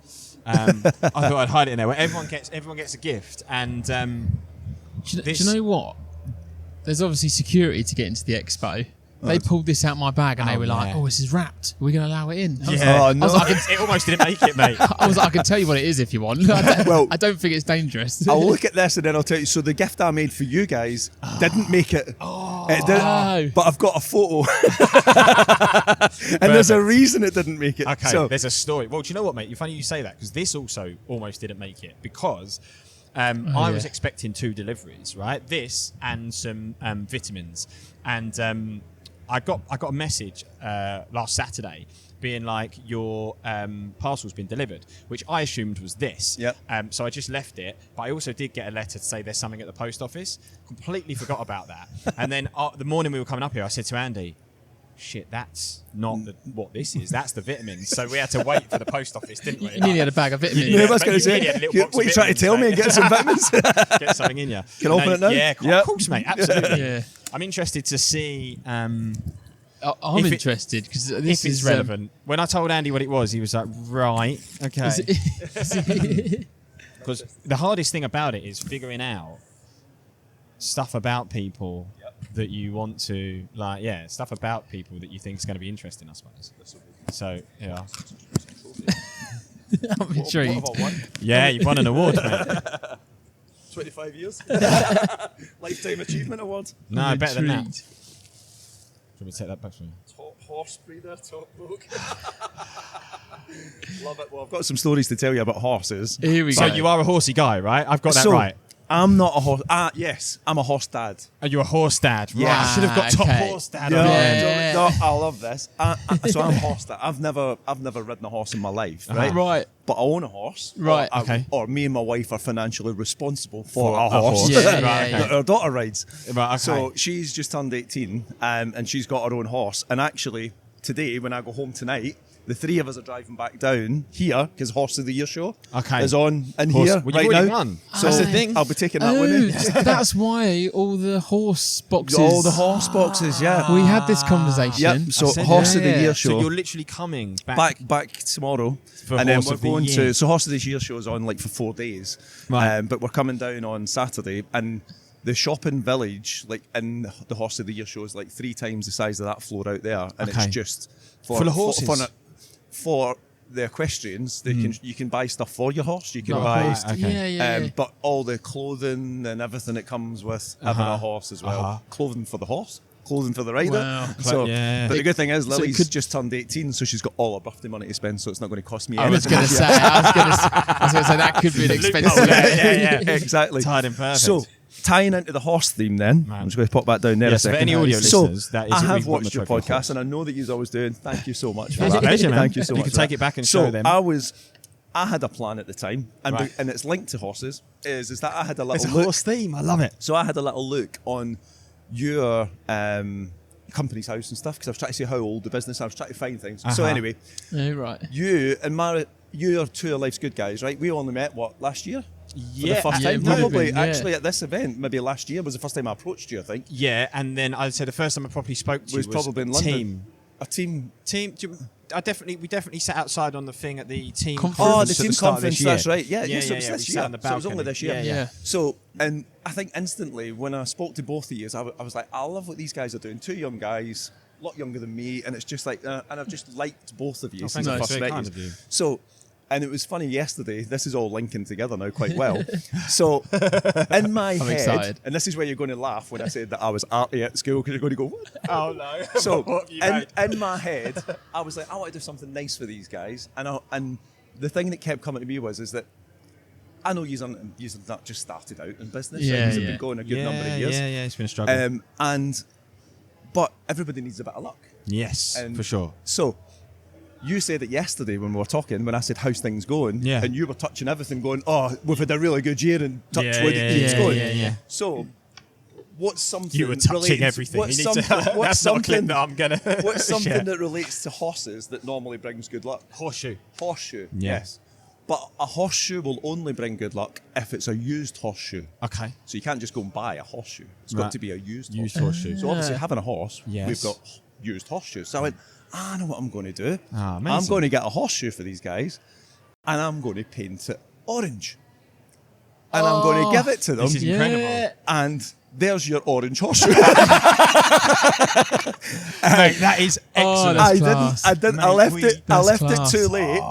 I thought I'd hide it in there. Where everyone gets a gift, and do you know what? There's obviously security to get into the expo. They pulled this out my bag and they were like, "Oh, this is wrapped. Are we going to allow it in?" I was like, it almost didn't make it, mate. I was like, "I can tell you what it is if you want." I don't think it's dangerous. I'll look at this and then I'll tell you. So the gift I made for you guys didn't make it. It didn't. But I've got a photo. And there's a reason it didn't make it. Okay, so, there's a story. Well, do you know what, mate? You're funny you say that, because this also almost didn't make it, because I was expecting 2 deliveries, right? This and some vitamins. And I got a message last Saturday being like, your parcel's been delivered, which I assumed was this. Yep. So I just left it, but I also did get a letter to say there's something at the post office. Completely forgot about that. And then the morning we were coming up here, I said to Andy, shit, that's not what this is. That's the vitamins. So we had to wait for the post office, didn't we? You nearly had a bag of vitamins. I was going to say, what are you trying to tell me? Get some vitamins? Get something in you. Can I open it now? Yeah, of course, mate. Absolutely. Yeah. I'm interested to see... I'm interested because this is relevant. When I told Andy what it was, he was like, right, okay. Because the hardest thing about it is figuring out stuff about people that you want to, like, stuff about people that you think is going to be interesting, I suppose. So, yeah. I'm intrigued. What have I won? Yeah, you've won an award, mate. 25 years. Lifetime Achievement Award. No, better than that. Should we take that back from you? Top horse breeder, top bloke. Love it. Well, I've got some stories to tell you about horses. Here we go. So you are a horsey guy, right? I've got that right. I'm not a horse. Yes, I'm a horse dad. Are you a horse dad? Yeah. Right. I should have got top horse dad. No, I love this. So I'm a horse dad. I've never ridden a horse in my life, right? Right. But I own a horse. Right. Or me and my wife are financially responsible for a horse. Yeah. Our daughter rides. Right, okay. So she's just turned 18, and she's got her own horse. And actually, today, when I go home tonight, the 3 of us are driving back down here because Horse of the Year show is on in here right now. Won. So that's the thing. I'll be taking that with me. That's why all the horse boxes. All the horse boxes, yeah. We had this conversation. Yep. So Horse of the Year show. So you're literally coming back tomorrow, and then we're going to. So Horse of the Year show is on like for 4 days, right? But we're coming down on Saturday, and the shopping village, like in the Horse of the Year show, is like 3 times the size of that floor out there, and it's just for the horses. For the equestrians, you can buy stuff for your horse. You can buy, okay. But all the clothing and everything that comes with having a horse as well. Clothing for the horse, clothing for the rider. Wow. So, but the good thing is, Lily's just turned 18, so she's got all her birthday money to spend. So it's not going to cost me anything. I was going to say that could be an expensive. Exactly. Tied in perfect. So, tying into the horse theme then, I'm just going to pop that down there a second. For any audio listeners, that is I have watched your podcast and I know that you're always doing. Thank you so much for that. Pleasure, man. Thank you so much. You can take it back and show them. I had a plan at the time, and it's linked to horses, is that I had a little look. Horse theme, I love it. So I had a little look on your company's house and stuff, because I was trying to see how old the business is. I was trying to find things. So anyway, you and you're 2 of Life's Good guys, right? We only met, last year? For the first time, probably actually at this event, maybe last year was the first time I approached you, I think. Yeah, and then I'd say the first time I properly spoke to you was probably in London. A team. We definitely sat outside on the thing at the team conference. Oh, the team conference. That's right. Yeah. So it was this year. So it was only this year. Yeah. So, and I think instantly when I spoke to both of you, I was like, I love what these guys are doing. 2 young guys, a lot younger than me, and it's just like, and I've just liked both of you since I first met you. So. And it was funny yesterday, this is all linking together now quite well. So, in my head, excited. and this is where you're going to laugh when I said that I was arty at school, because you're going to go, what? Oh, no. So, in my head, I was like, I want to do something nice for these guys. And the thing that kept coming to me is that I know you've not just started out in business. You've been going a good number of years. Yeah, it's been a struggle. But everybody needs a bit of luck. Yes, for sure. So, you said it yesterday when we were talking, when I said, how's things going? Yeah. And you were touching everything going, oh, we've had a really good year and touch wood, it keeps going. Yeah. So, what's something... You were touching everything. What's That's not a clip that I'm going to... What's something that relates to horses that normally brings good luck? Horseshoe. Horseshoe, Yeah. yes. But a horseshoe will only bring good luck if it's a used horseshoe. Okay. So you can't just go and buy a horseshoe. It's got to be a used horseshoe. So obviously having a horse, Yes. we've got used horseshoes. So I went, I know what I'm going to do. Amazing. I'm going to get a horseshoe for these guys and I'm going to paint it orange. And I'm going to give it to them. This is incredible. And there's your orange horseshoe. Mate, that is excellent. that's class. I didn't. Mate, I left That's it class. too late.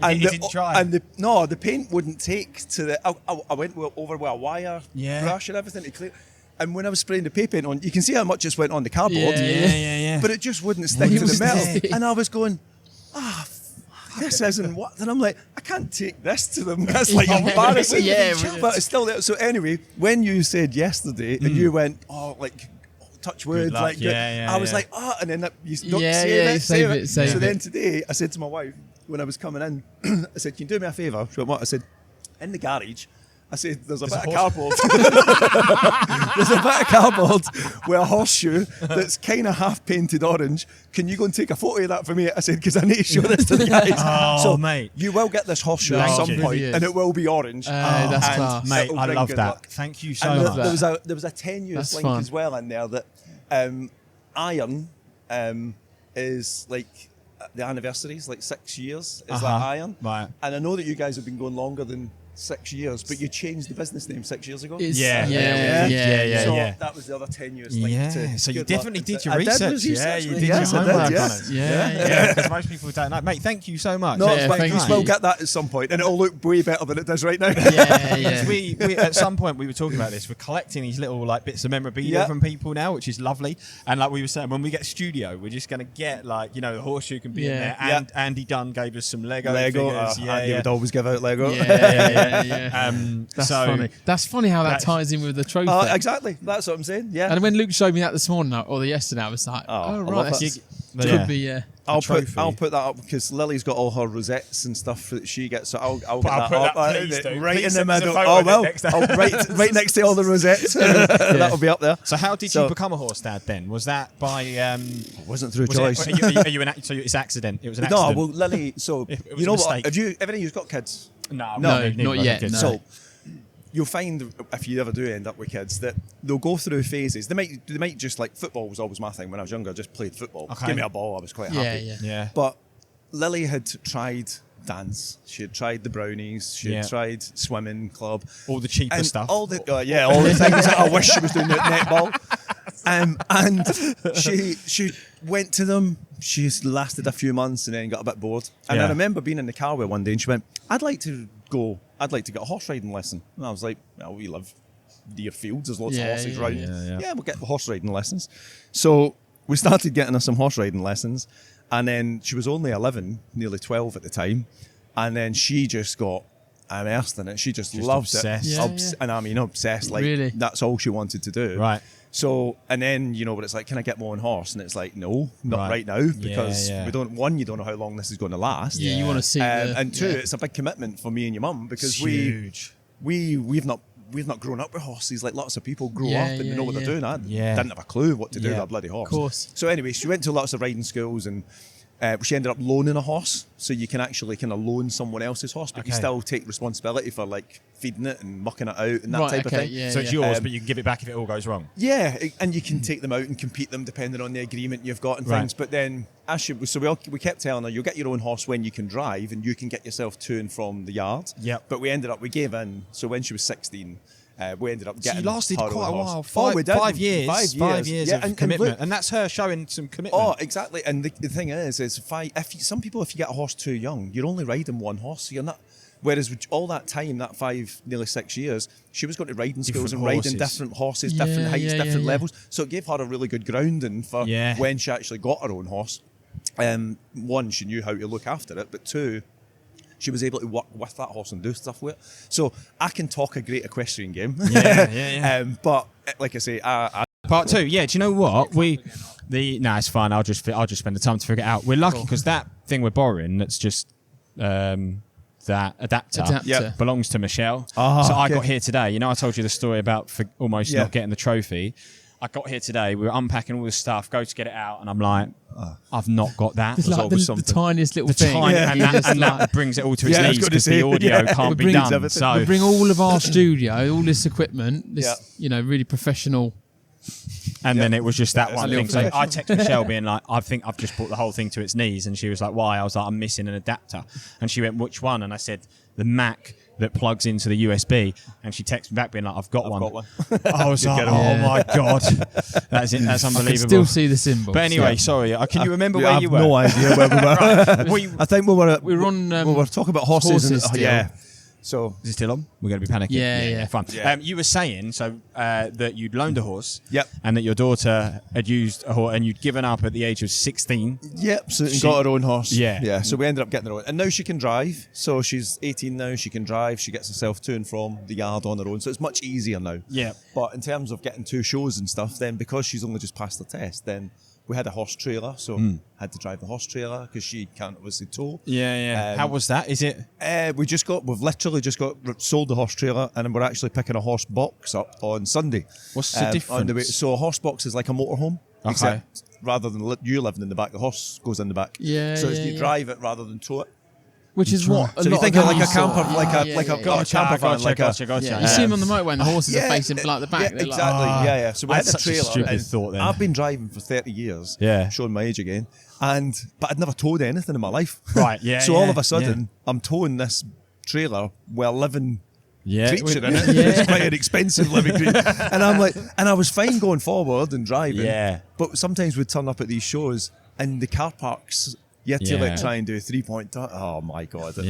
it didn't dry. And the paint wouldn't take to the. I went over with a wire brush and everything to clear. And when I was spraying the paint on, you can see how much just went on the cardboard. Yeah. But it just wouldn't stick to the metal. And I was going, this isn't what. And I'm like, I can't take this to them. That's like embarrassing. But it's still there. So anyway, when you said yesterday and you went, touch wood, luck. I was like, and then you don't save it. So then today, I said to my wife when I was coming in, I said, can you do me a favour? She went, what? I said, in the garage. I said, there's a bit of cardboard. There's a bit of cardboard with a horseshoe that's kind of half painted orange. Can you go and take a photo of that for me? I said, because I need to show this to the guys. Mate. You will get this horseshoe at some point, and it will be orange. That's class. Mate, I love that. Luck. Thank you so And much. there was a tenuous link fun. as well in there that iron is like the anniversary is like 6 years. Is that iron? Right. And I know that you guys have been going longer than 6 years, but you changed the business name 6 years ago. Yeah. So Yeah. that was the other tenuous link to So you good definitely luck. did your I research. research. You did Yes, your I did, homework yes. on it. Because most people don't know. Mate, thank you so much. No, Yeah, but thank you you. will get that at some point, and it'll look way better than it does right now. Because we at some point we were talking about this. We're collecting these little like bits of memorabilia from people now, which is lovely. And like we were saying, when we get studio, we're just going to get like the horseshoe can be in there. And Andy Dunn gave us some Lego figures. Andy would always give out Lego. That's funny. That's funny how that ties in with the trophy. Exactly. That's what I'm saying. Yeah. And when Luke showed me that this morning or yesterday, I was like, I love right, it. could be I'll trophy. put that up because Lily's got all her rosettes and stuff that she gets. So I'll get I'll that put up that, please do. right Please in the send us a middle. photo Oh of it well, next time. right next to all the rosettes. That'll be up there. So how did you become a horse dad then? Was that by? It wasn't through was choice. Are you so it's accident? It was an accident. No, well, Lily. So It was you a know mistake. what? Have you got kids? No, not yet. No. So you'll find if you ever do end up with kids that they'll go through phases. They might just like football was always my thing when I was younger. I just played football. Okay. Give me a ball, I was quite happy. Yeah. But Lily had tried dance. She had tried the brownies. She had tried swimming club. All the cheaper and stuff. all the things that I wish she was doing netball. And she went to them. She lasted a few months and then got a bit bored. And I remember being in the car with her one day and she went, I'd like to get a horse riding lesson. And I was like, well, we live near fields. There's lots of horses around. Yeah, we'll get horse riding lessons. So we started getting her some horse riding lessons. And then she was only 11, nearly 12 at the time. And then she just got immersed in it. She just loved it. And I mean, obsessed. Like, really? That's all she wanted to do. Right. So, and then, what it's like, can I get my own horse? And it's like, no, not right now, because you don't know how long this is going to last. Yeah, you want to see and two, it's a big commitment for me and your mum because we've not grown up with horses like lots of people grow up and they know what they're doing. I didn't have a clue what to do with a bloody horse. Of course. So anyway, she went to lots of riding schools and she ended up loaning a horse. So you can actually kind of loan someone else's horse, but you still take responsibility for like feeding it and mucking it out and that type of thing. So it's yours, but you can give it back if it all goes wrong. Yeah, and you can take them out and compete them depending on the agreement you've got and things. But then, we kept telling her, you'll get your own horse when you can drive and you can get yourself to and from the yard. Yep. But we gave in. So when she was 16, we ended up getting. She lasted her quite a own while. horse. We did. 5 years. 5 years of commitment, and that's her showing some commitment. Oh, exactly. And the thing is some people, if you get a horse too young, you're only riding one horse, so you're not. Whereas with all that time, that 5, nearly 6 years, she was going to riding schools and riding different horses, different heights, different levels. So it gave her a really good grounding for when she actually got her own horse. One, she knew how to look after it, but two, she was able to work with that horse and do stuff with it. So I can talk a great equestrian game. But like I say, Part 2, yeah. Do you know what it's fine. I'll just spend the time to figure it out. We're lucky because that thing we're borrowing, that's just that adapter belongs to Michelle. I got here today. You know, I told you the story about almost not getting the trophy. I got here today. We were unpacking all this stuff, go to get it out, and I'm like, I've not got that. It's like the tiniest little thing. And that brings it all to its knees because the audio can't be done. So we bring all of our studio, all this equipment, this really professional. And then it was just that one thing. So I texted Michelle being like, I think I've just brought the whole thing to its knees. And she was like, why? I was like, I'm missing an adapter. And she went, which one? And I said, the Mac that plugs into the USB. And she texted me back being like, I've got one. I was like, oh my God. That's unbelievable. I can still see the symbol. But anyway, sorry. Can you remember where you were? I have no idea where we were. I think we were talking about horses. So is it still on? We're going to be panicking. Yeah. Fun. Yeah. You were saying that you'd loaned a horse. Yep. And that your daughter had used a horse, and you'd given up at the age of 16. Yep. So she got her own horse. Yeah. So we ended up getting her own, and now she can drive. So she's 18 now. She can drive. She gets herself to and from the yard on her own. So it's much easier now. Yeah. But in terms of getting to shows and stuff, then because she's only just passed the test, then we had a horse trailer, so had to drive the horse trailer because she can't obviously tow. Yeah. How was that? Is it? We've literally just sold the horse trailer, and we're actually picking a horse box up on Sunday. What's the difference? So a horse box is like a motorhome, okay. Except rather than you living in the back, the horse goes in the back. So you drive it rather than tow it. Which is what. So you think of like a camper, like a camper van, gotcha. You see them on the motorway, and the horses are facing like the back. Yeah, exactly. So we had the trailer. Stupid thought. Then I've been driving for 30 years. Showing my age again, but I'd never towed anything in my life. Right. Yeah. So all of a sudden, I'm towing this trailer while living. Creature in it. It's quite an expensive living creature. And I'm like, and I was fine going forward and driving. But sometimes we'd turn up at these shows, and the car parks. You had to try and do a 3-point. Oh my God, it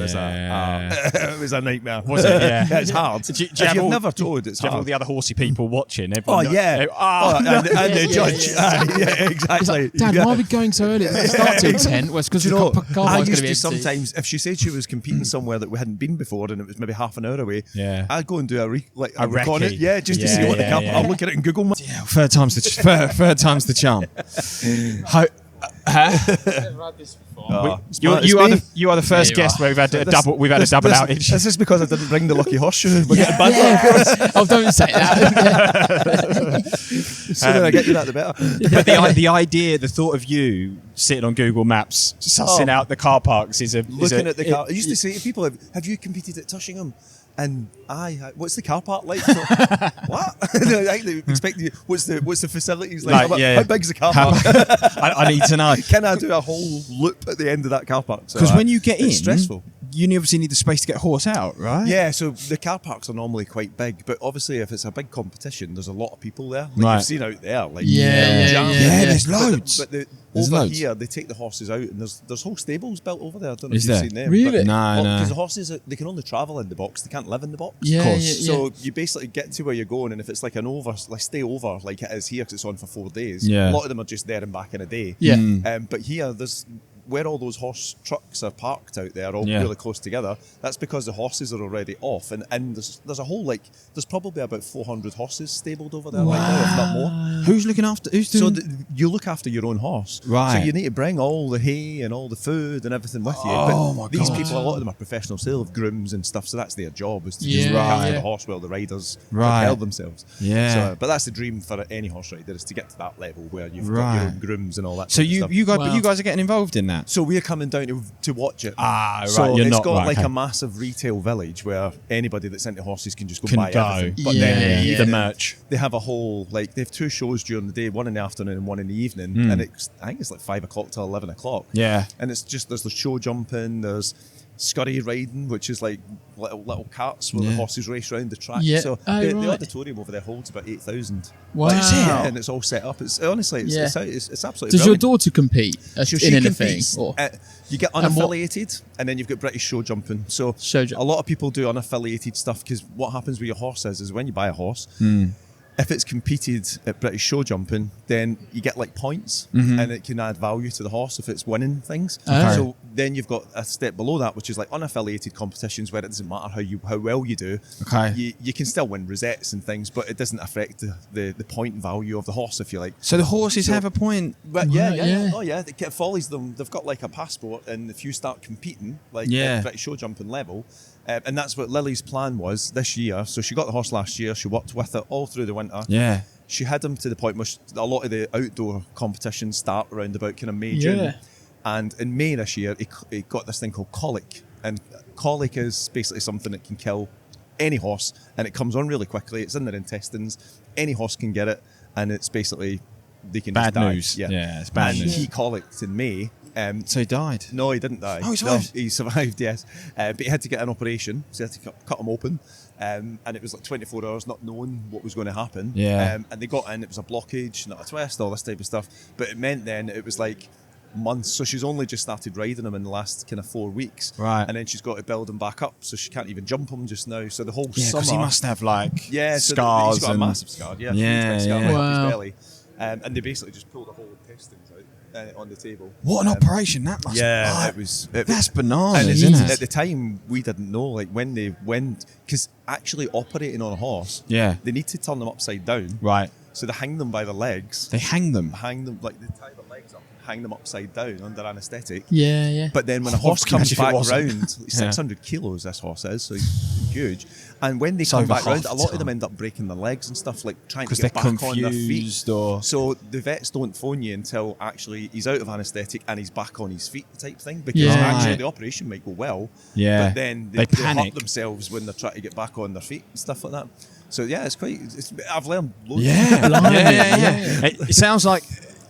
was a nightmare. Was it? Yeah. It's hard. If you've never towed, it's hard. All the other horsey people watching. And the judge. Exactly. Like, Dad, why are we going so early? It starts at 10. Well, it's because the car park's going to be empty. Sometimes, if she said she was competing somewhere that we hadn't been before and it was maybe half an hour away, I'd go and do a recon it. Just to see what the car park. I'll look at it in Google. Third time's the charm. Never had this before. You are the first guest where we've had a double outage. This is because I didn't bring the lucky horseshoe. Oh, don't say that. The sooner I get you that, the better. But the idea, the thought of you sitting on Google Maps, sussing out the car parks looking at the car. I used to say to people, "Have you competed at Tushingham?" And what's the car park like? What? They expect you. What's the facilities like? How big's the car park? I need to know. Can I do a whole loop at the end of that car park? Because when you get in, it's stressful. You obviously need the space to get a horse out, right? Yeah, so the car parks are normally quite big, but obviously if it's a big competition, there's a lot of people there. Like you've seen out there. Like there's loads. But here, they take the horses out, and there's whole stables built over there. I don't know if you've seen them. Really? No. Because the horses, they can only travel in the box. They can't live in the box. Of course. So you basically get to where you're going, and if it's like stay over like it is here because it's on for 4 days, a lot of them are just there and back in a day. But here, there's where all those horse trucks are parked out there, all really close together. That's because the horses are already off, and there's a whole there's probably about 400 horses stabled over there right now, if not more. Who's looking after? You look after your own horse, right? So you need to bring all the hay and all the food and everything with you. But these people, a lot of them are professional sales grooms and stuff, so that's their job is to just look after the horse while the riders propel themselves. So, but that's the dream for any horse rider, is to get to that level where you've got your own grooms and all that. So you guys are getting involved in that. So we're coming down to watch it. So it's got a massive retail village where anybody that's into horses can just go buy everything. But then the merch. They have a whole they have 2 shows during the day, one in the afternoon and one in the evening, and I think it's like 5 o'clock till 11 o'clock. And it's just there's the show jumping, there's scurry riding, which is like little carts where the horses race around the track. So the auditorium over there holds about 8,000. Wow. And it's all set up. It's honestly, it's absolutely Does brilliant. your daughter compete in anything? You get unaffiliated, and then you've got British show jumping. So a lot of people do unaffiliated stuff because what happens with your horse is when you buy a horse, if it's competed at British show jumping, then you get like points, and it can add value to the horse if it's winning things. So then you've got a step below that, which is like unaffiliated competitions where it doesn't matter how well you do. Okay. You can still win rosettes and things, but it doesn't affect the point value of the horse, if you like. So the horses have a point. But yeah. Oh yeah, it follows them. They've got like a passport, and if you start competing, like at British show jumping level, and that's what Lily's plan was this year. So she got the horse last year. She worked with it all through the winter. Yeah. She had him to the point where a lot of the outdoor competitions start around about kind of May, June. And in May this year, he got this thing called colic. And colic is basically something that can kill any horse, and it comes on really quickly. It's in their intestines. Any horse can get it, and it's basically they can bad just die. news. Yeah, it's bad news. He colicked in May. So he died? No, he didn't die. Oh, he survived? No, he survived, yes. But he had to get an operation, so he had to cut him open. And it was like 24 hours not knowing what was going to happen. Yeah. And they got in, it was a blockage, not a twist, all this type of stuff. But it meant then it was like months. So she's only just started riding him in the last kind of 4 weeks. Right. And then she's got to build him back up, so she can't even jump him just now. So the whole Yeah, summer... because he must have like so scars. he's got a massive scar, Yeah, huge scar right up Wow. his belly. And they basically just pulled the whole intestines out on the table. What an operation that must be. Yeah, it was... That's bananas, And isn't it? at the time, we didn't know, like, when they went... Because actually operating on a horse, Yeah. they need to turn them upside down. Right. So they hang them by the legs. They hang them. Like, they tie the legs up and hang them upside down under anaesthetic. Yeah. But then when a horse can you comes imagine if it back wasn't? round, 600 kilos this horse is, so he's huge. And when they So come back over round, half a the lot of them time. end up breaking their legs and stuff, like trying to Because get they're back on their feet. confused or... So the vets don't phone you until actually he's out of anaesthetic and he's back on his feet type thing, because Yeah. actually Right. the operation might go well, Yeah. but then They they panic. hurt themselves when they're trying to get back on their feet and stuff like that. So yeah, I've learned loads. Yeah. Blimey, yeah. It sounds like...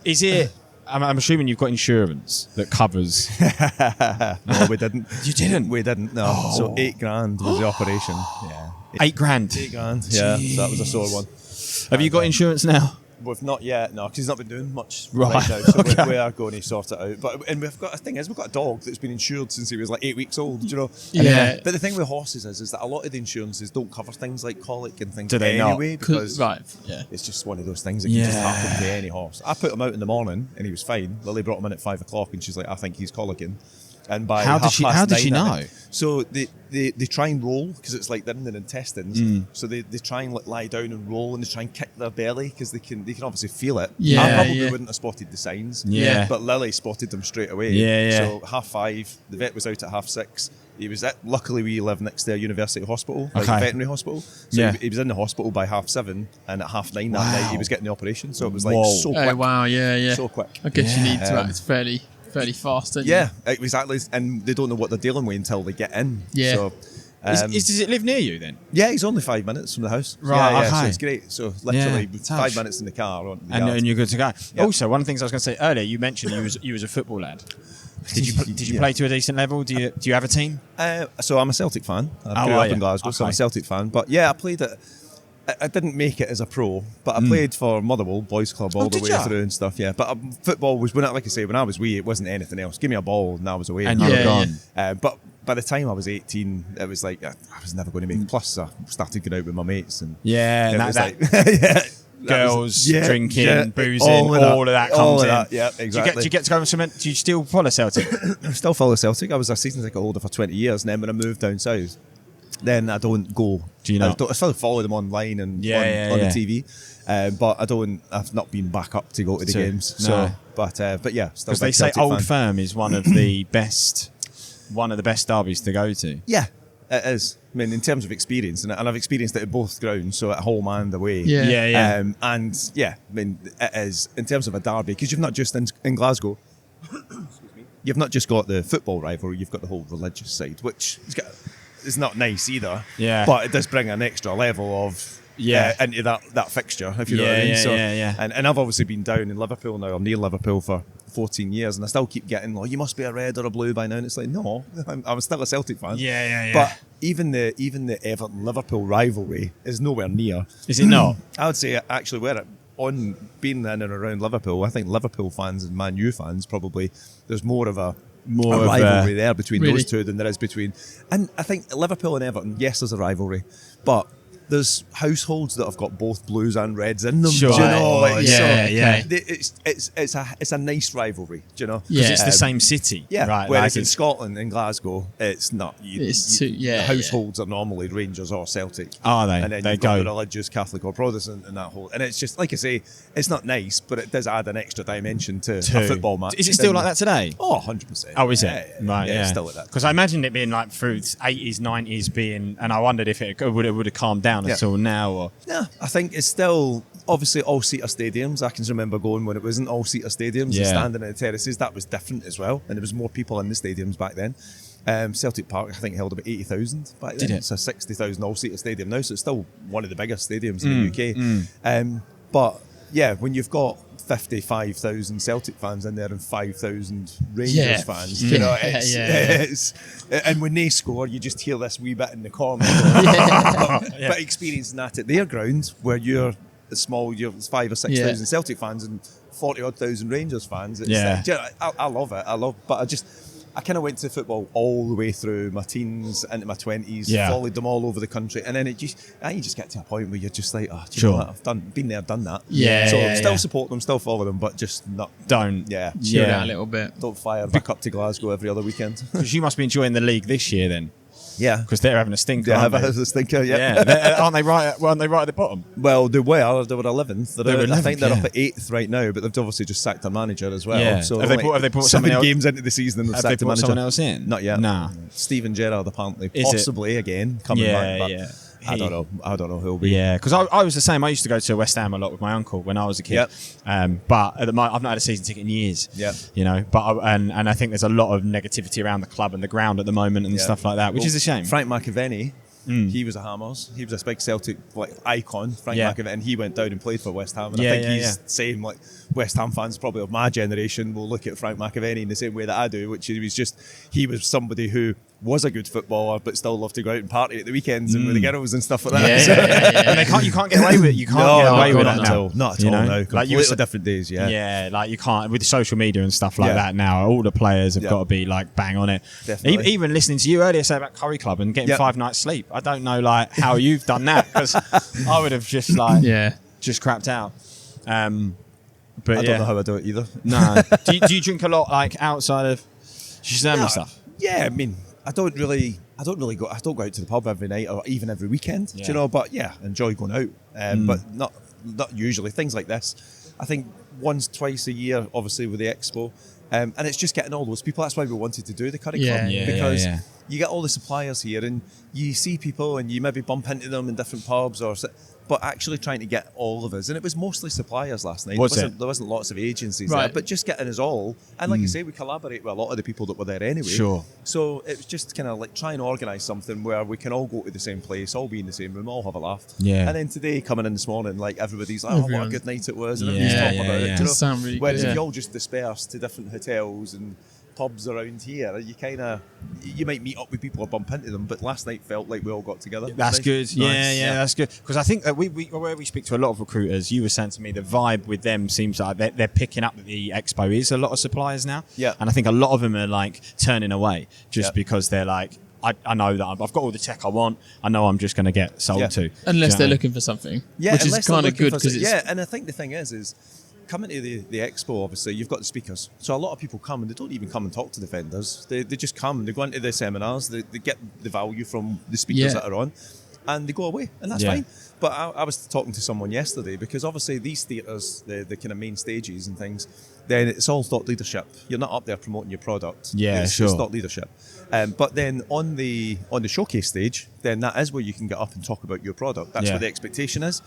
Is it... I'm assuming you've got insurance that covers... No, we didn't. You didn't? We didn't, no. Oh. So $8,000 was the operation. Yeah. $8,000. $8,000, yeah. So that was a sore one. Have you got insurance now? We've not yet, no, because he's not been doing much Right. now. So Okay. we are going to sort it out. And we've got, the thing is, we've got a dog that's been insured since he was like 8 weeks old, you know? Yeah. But the thing with horses is that a lot of the insurances don't cover things like colic and things Do they not? anyway, because Right. Yeah. it's just one of those things that can just Yeah. happen to any horse. I put him out in the morning and he was fine. Lily brought him in at 5 o'clock and she's like, I think he's colicking. And by How did half she- past how did she 9, know? So they try and roll because it's like they're in their intestines. So they try and like lie down and roll, and they try and kick their belly because they can obviously feel it. Yeah, I probably yeah. wouldn't have spotted the signs. Yeah. But Lily spotted them straight away. Yeah. So 5:30, the vet was out at 6:30. He was at, luckily we live next to a university hospital, like a Okay. veterinary hospital. So Yeah. he was in the hospital by 7:30, and at 9:30 that Wow. night he was getting the operation. So it was like Whoa. so Oh quick. wow. Yeah. So quick. I guess you need to Yeah. act fairly fast, don't you? Yeah, exactly. And they don't know what they're dealing with until they get in. Yeah. So, Does it live near you then? yeah, he's only 5 minutes from the house. Right, Yeah, so okay. it's great. So literally Yeah, 5 minutes in the car. On the And yard. you're good to go. Yeah. Also, one of the things I was going to say earlier, you mentioned you was a football lad. Did you Yeah. play to a decent level? Do you have a team? So I'm a Celtic fan. I grew are up you? in Glasgow, so I'm Okay. a Celtic fan. But yeah, I played it. I didn't make it as a pro, but I played for Motherwell Boys Club all the did way ya? through and stuff. Yeah, but football was when I was wee. It wasn't anything else. Give me a ball and I was away. And you you were were gone. gone. But by the time I was 18, it was like I was never going to make. Plus, I started going out with my mates and Yeah, it and was that yeah, girls, yeah, drinking, yeah, boozing, all all of of that all comes of in. that, yeah, exactly. Do you get to go on cement? Do you still follow Celtic? I still follow Celtic. I was a season ticket holder for 20 years, and then when I moved down south, then I don't go. Do you not? I still follow them online and Yeah, on yeah. the TV, but I've not been back up to go to the games. No. So, but yeah, still Because a they big say Celtic Old fan. Firm is one of the best derbies to go to. Yeah, it is. I mean, in terms of experience, and I've experienced it at both grounds, so at home and away. Yeah. Yeah. And yeah, I mean, it is in terms of a derby because you've not just in Glasgow. You've not just got the football rivalry; you've got the whole religious side, which is not nice either. Yeah. but it does bring an extra level of into that fixture, if you know what I mean. Yeah. And I've obviously been down in Liverpool now, or near Liverpool for 14 years, and I still keep getting, you must be a red or a blue by now. And it's like, no, I'm still a Celtic fan. Yeah. But even the Everton Liverpool rivalry is nowhere near. Is it not? I would say actually where on being in and around Liverpool, I think Liverpool fans and Man U fans probably there's more of a rivalry there between Really? those two than there is between. And I think Liverpool and Everton, yes, there's a rivalry, but there's households that have got both blues and reds in them. Sure. Do you know? Like, yeah. It's a nice rivalry. Do you know? Because it's the same city. Yeah. Right. Whereas like in Scotland, in Glasgow, it's not. The households are normally Rangers or Celtic. Are they? And then they you've go got the religious Catholic or Protestant and that whole. And it's just like I say, it's not nice, but it does add an extra dimension to a football match. Is it still like that today? Oh, 100%. Oh, is it? Right. Yeah. It's still like that. Because I imagined it being like through 80s, 90s being, and I wondered if it would have calmed down until now. Or yeah, I think it's still obviously all-seater stadiums. I can remember going when it wasn't all-seater stadiums and standing in the terraces. That was different as well, and there was more people in the stadiums back then. Celtic Park, I think, held about 80,000 back then. Did it? It's a 60,000 all-seater stadium now, so it's still one of the biggest stadiums in the UK. But yeah, when you've got 55,000 Celtic fans in there and 5,000 Rangers fans, you know, it's and when they score, you just hear this wee bit in the corner. But experiencing that at their ground, where you're small, you're 5,000 or 6,000 Celtic fans and 40-odd thousand Rangers fans. It's I love it. But I kind of went to football all the way through my teens into my 20s, followed them all over the country, and then you just get to a point where you're just like, oh, do you know what? I've been there, done that. Still support them, still follow them, but just not. Don't. Chill out a little bit. Don't fire back up to Glasgow every other weekend. Because you must be enjoying the league this year then. Yeah, because they're having a stinker. They're having a stinker. Aren't they right? Aren't they right at the bottom? Well, they were 11th. I think they're up at 8th right now, but they've obviously just sacked their manager as well. Yeah. So have they brought 7 games into the season and they've sacked the manager? Someone else in? Not yet. Nah. Steven Gerrard apparently, possibly again coming back. But I don't know who'll be. Yeah, because I was the same. I used to go to West Ham a lot with my uncle when I was a kid. But at the moment, I've not had a season ticket in years. You know, but and I think there's a lot of negativity around the club and the ground at the moment and stuff like that, which is a shame. Frank McAvenny, he was a Hammers. He was a big Celtic icon. Frank McAvenny, and he went down and played for West Ham. And I think he's saying like West Ham fans probably of my generation will look at Frank McAvenny in the same way that I do, which he was somebody who was a good footballer but still loved to go out and party at the weekends and with the girls and stuff like that. And you can't get away with it. You can't get away with that now. Not at all now. Completely different days. Yeah, like you can't with social media and stuff like that now. All the players have got to be like bang on it. Definitely. Even listening to you earlier say about Curry Club and getting 5 nights sleep. I don't know like how you've done that because I would have just just crapped out. But I don't know how I do it either. No. do you drink a lot like outside of Shazamme stuff? Yeah, I mean, I don't go out to the pub every night or even every weekend, you know, but enjoy going out. But not usually. Things like this, I think once, twice a year, obviously with the Expo. And it's just getting all those people. That's why we wanted to do the Curry Club. Because you get all the suppliers here and you see people and you maybe bump into them in different pubs but actually trying to get all of us. And it was mostly suppliers last night. There wasn't lots of agencies there, but just getting us all. And like I say, we collaborate with a lot of the people that were there anyway. Sure. So it was just kind of like trying to organise something where we can all go to the same place, all be in the same room, all have a laugh. Yeah. And then today, coming in this morning, like everybody's like, what a good night it was. And everybody's talking about it. Does sound really Whereas good, if you all just disperse to different hotels and pubs around here, you might meet up with people or bump into them, but last night felt like we all got together. That's good. Nice. That's good. Because I think that where we speak to a lot of recruiters, you were saying to me the vibe with them seems like they're picking up the Expo is a lot of suppliers now. Yeah. And I think a lot of them are like turning away just because they're like, I know that I've got all the tech I want. I know I'm just going to get sold to. Unless they're looking for something. Yeah, which is kind of good because it's... Yeah, and I think the thing is coming to the Expo, obviously, you've got the speakers. So a lot of people come and they don't even come and talk to the vendors. They just come, they go into the seminars, they get the value from the speakers that are on, and they go away, and that's fine. But I was talking to someone yesterday, because obviously these theatres, the kind of main stages and things, then it's all thought leadership. You're not up there promoting your product. It's just thought leadership. But then on the showcase stage, then that is where you can get up and talk about your product. That's what the expectation is.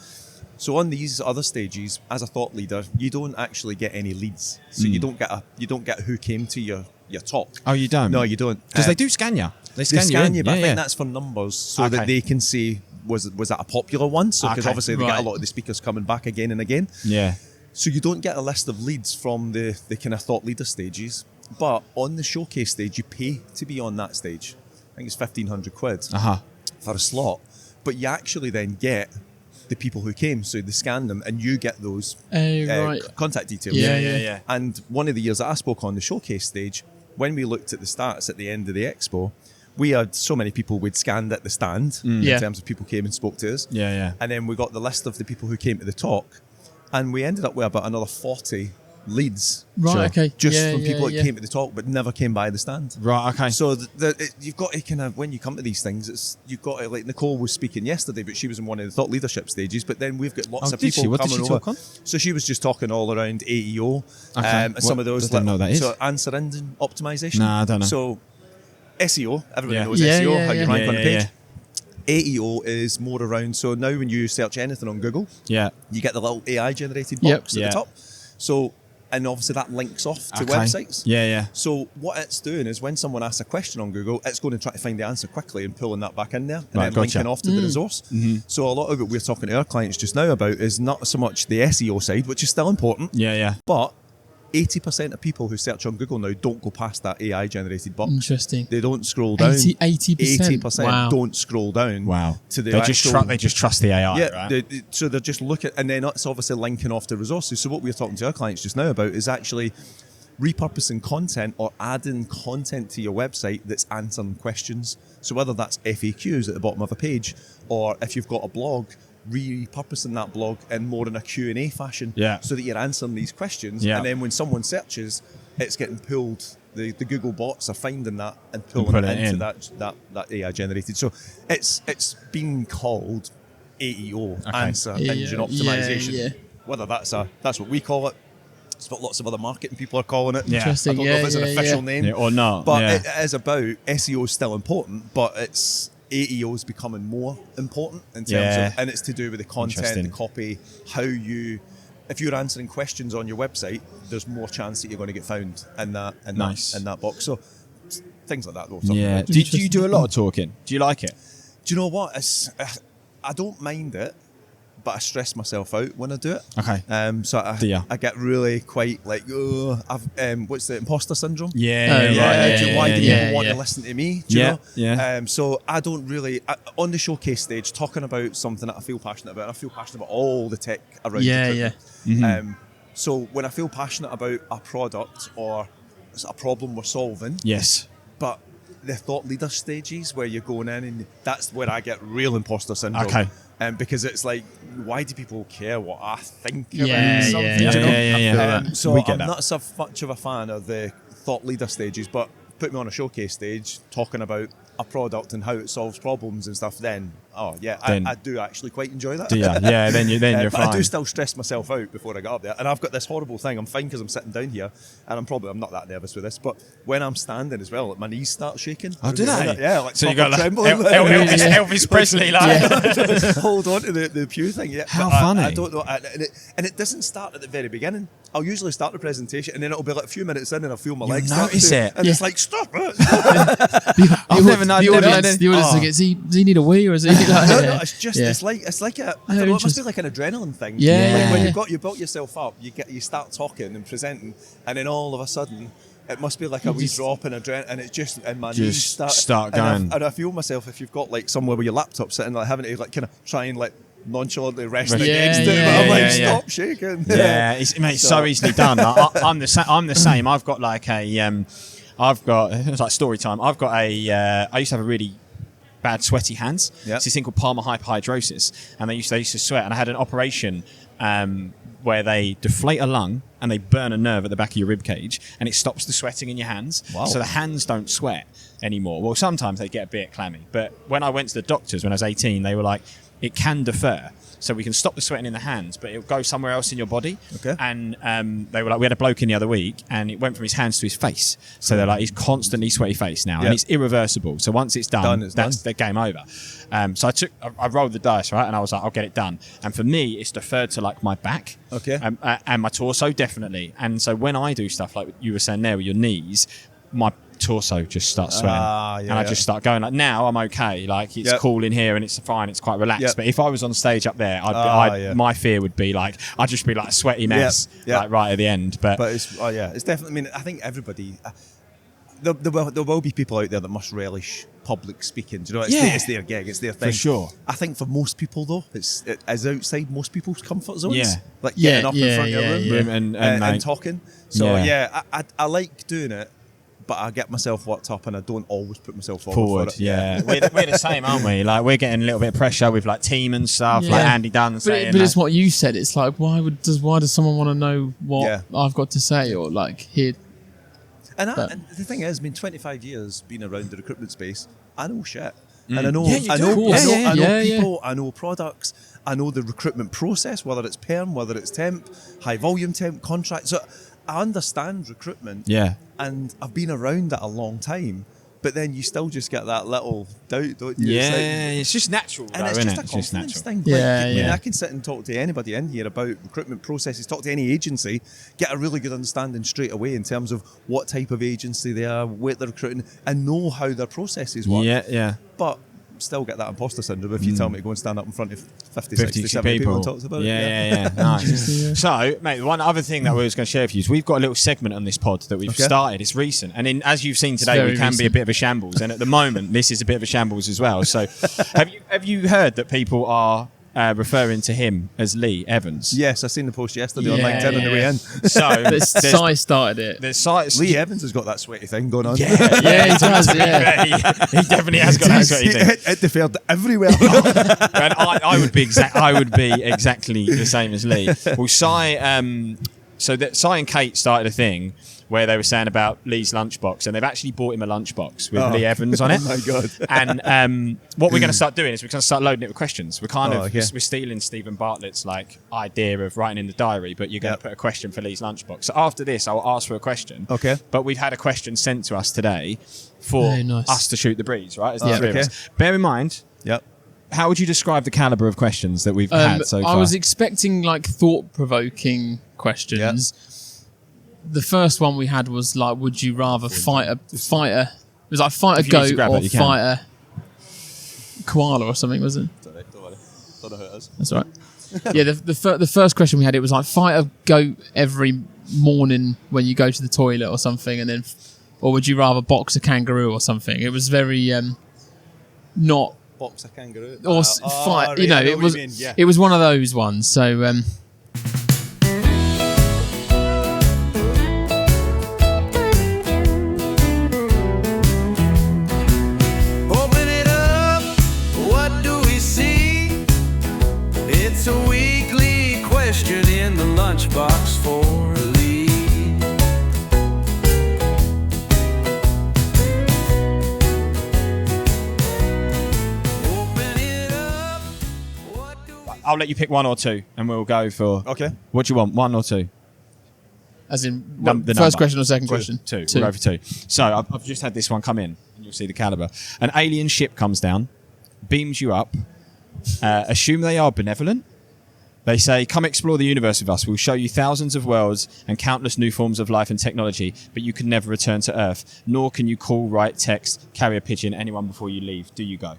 So on these other stages, as a thought leader, you don't actually get any leads. So you don't get who came to your talk. Oh, you don't? No, you don't. Because they do scan you. They scan you, but I think that's for numbers, so that they can see was that a popular one. So because obviously they get a lot of the speakers coming back again and again. Yeah. So you don't get a list of leads from the kind of thought leader stages, but on the showcase stage, you pay to be on that stage. I think it's 1,500 quid for a slot, but you actually then get the people who came, so they scan them and you get those contact details. Yeah. And one of the years that I spoke on the showcase stage, when we looked at the stats at the end of the Expo, we had so many people we'd scanned at the stand in terms of people came and spoke to us. Yeah, yeah. And then we got the list of the people who came to the talk, and we ended up with about another 40 leads. Right, okay. Just from people that came to the talk but never came by the stand. Right, okay. So you've got to kind of, when you come to these things, you've got to, like Nicole was speaking yesterday, but she was in one of the thought leadership stages, but then we've got lots of people What coming did she over. talk on? So she was just talking all around AEO, some of those. I don't know what that is. So answer engine optimization. Nah, I don't know. So SEO, everybody knows Yeah, SEO, yeah, how you yeah. rank on the page. AEO is more around, so now when you search anything on Google, you get the little AI generated box at the top. So, and obviously that links off to websites. Yeah, yeah. So what it's doing is when someone asks a question on Google, it's going to try to find the answer quickly and pulling that back in there and then linking off to the resource. So a lot of it we're talking to our clients just now about is not so much the SEO side, which is still important. Yeah, yeah. But 80% of people who search on Google now don't go past that AI generated box. Interesting. They don't scroll down. 80%. 80% Wow. don't scroll down. Wow. To the They actual, just trust the AI, right? so they're just looking, and then it's obviously linking off to resources. So what we're talking to our clients just now about is actually repurposing content or adding content to your website that's answering questions. So whether that's FAQs at the bottom of a page, or if you've got a blog, repurposing that blog in more in a Q&A fashion, so that you're answering these questions, and then when someone searches, it's getting pulled. The Google bots are finding that and pulling it into that AI generated. So it's been called AEO, answer engine optimization. Whether that's what we call it. It's what lots of other marketing people are calling it. Interesting. I don't know if it's an official name or not. But it is about SEO is still important, but it's AEO is becoming more important in terms of, and it's to do with the content, the copy, how you, if you're answering questions on your website, there's more chance that you're going to get found in that box. So things like that. Yeah. Do you do a lot of talking? Do you like it? Do you know what? I don't mind it, but I stress myself out when I do it. Okay. So I get really quite like, what's the imposter syndrome? Why do people want to listen to me? Do you know? Yeah. So I don't really, on the showcase stage, talking about something that I feel passionate about, and I feel passionate about all the tech around it. So when I feel passionate about a product or a problem we're solving, but the thought leader stages where you're going in, and that's where I get real imposter syndrome. Okay. Because it's like, why do people care what I think about something? So I'm not so much of a fan of the thought leader stages, but put me on a showcase stage talking about a product and how it solves problems and stuff, then I do actually quite enjoy that. Then you're but fine. I do still stress myself out before I get up there, and I've got this horrible thing. I'm fine because I'm sitting down here, and I'm not that nervous with this, but when I'm standing as well, like, my knees start shaking. Oh, do they? Yeah, like so you got like trembling. Elvis Presley, like hold on to the pew thing. Yeah, how funny! I don't know, and it doesn't start at the very beginning. I'll usually start the presentation, and then it'll be like a few minutes in, and I'll feel my legs. Notice it, and it's like, stop it. I've never known. The audience does he need a wee, or is he like? No, it's just it's like a. It must be like an adrenaline thing. When you built yourself up, you start talking and presenting, and then all of a sudden, it must be like a wee drop in adrenaline, and it's just and my knees start going. And I feel myself, if you've got like somewhere where your laptop's sitting, like having to like kind of try and like nonchalantly rest against it. But I'm like, stop shaking. Yeah, it's so easily done. I'm the same. I've got like it's like story time. I've got I used to have a really bad sweaty hands. It's this thing called palmar hyperhidrosis, and they used to sweat. And I had an operation where they deflate a lung and they burn a nerve at the back of your rib cage, and it stops the sweating in your hands. Wow. So the hands don't sweat anymore. Well, sometimes they get a bit clammy, but when I went to the doctors when I was 18, they were like, it can defer. So we can stop the sweating in the hands, but it'll go somewhere else in your body. Okay. And they were like, we had a bloke in the other week, and it went from his hands to his face. So they're like, he's constantly sweaty face now, and it's irreversible. So once it's done, that's the game over. So I rolled the dice, right, and I was like, I'll get it done. And for me, it's deferred to like my back, and my torso definitely. And so when I do stuff like you were saying there with your knees, my torso just starts sweating, and I just start going like, now I'm okay, like it's cool in here and it's fine, it's quite relaxed. But if I was on stage up there, my fear would be like, I'd just be like a sweaty mess, like right at the end. But it's it's definitely. I mean, I think everybody. There will be people out there that must relish public speaking. Do you know, it's their gig, it's their thing. For sure. I think for most people though, it is outside most people's comfort zones. Yeah. Like getting up in front of a room and talking. So I like doing it. but I get myself worked up, and I don't always put myself forward for it. Yeah, we're the same, aren't we? Like, we're getting a little bit of pressure with like team and stuff, like Andy Dunn saying. But it's what you said. It's like, why does someone want to know what I've got to say or like hear? And the thing is, I mean, 25 years being around the recruitment space, I know shit. And I know people, I know products, I know the recruitment process, whether it's perm, whether it's temp, high volume temp, contract. So I understand recruitment. Yeah. And I've been around it a long time. But then you still just get that little doubt, don't you? Yeah, it's just natural, and it's just a confidence thing. I can sit and talk to anybody in here about recruitment processes, talk to any agency, get a really good understanding straight away in terms of what type of agency they are, what they're recruiting, and know how their processes work. Yeah. But still get that imposter syndrome if you tell me to go and stand up in front of 50 60, 70 people and talk about it. Yeah. Nice. So, mate, one other thing that we was going to share with you is we've got a little segment on this pod that we've started. It's recent. And as you've seen today, we can be a bit of a shambles. And at the moment, this is a bit of a shambles as well. So, have you heard that people are referring to him as Lee Evans? Yes, I seen the post yesterday on LinkedIn on the way in. So Sai started it. Lee Evans has got that sweaty thing going on. Yeah, he does. Yeah, he definitely has got that sweaty thing. It deferred everywhere. And I would be exactly the same as Lee. Well, Sai and Kate started a thing where they were saying about Lee's lunchbox, and they've actually bought him a lunchbox with Lee Evans on it. Oh my god! And what we're going to start doing is we're going to start loading it with questions. We're we're stealing Stephen Bartlett's like idea of writing in the diary, but you're going to put a question for Lee's lunchbox. So after this, I'll ask for a question. Okay. But we've had a question sent to us today for us to shoot the breeze, right? As the three of us. Bear in mind. Yep. How would you describe the caliber of questions that we've had so far? I was expecting like thought-provoking questions. Yep. The first one we had was like, would you rather fight a fighter? It was like fight a goat or fight a koala or something, was it? Don't know who it is. That's all right. Yeah, the first question we had, it was like fight a goat every morning when you go to the toilet or something, and then, or would you rather box a kangaroo or something? It was very not box a kangaroo or fight. Right, it was one of those ones. So. Lunchbox for Lee. Open it up. I'll let you pick one or two, and we'll go for. Okay. What do you want? One or two? As in the first question or second question? Two. We'll go for two. So I've just had this one come in, and you'll see the caliber. An alien ship comes down, beams you up. Assume they are benevolent. They say, come explore the universe with us. We'll show you thousands of worlds and countless new forms of life and technology, but you can never return to Earth, nor can you call, write, text, carry a pigeon, anyone before you leave. Do you go?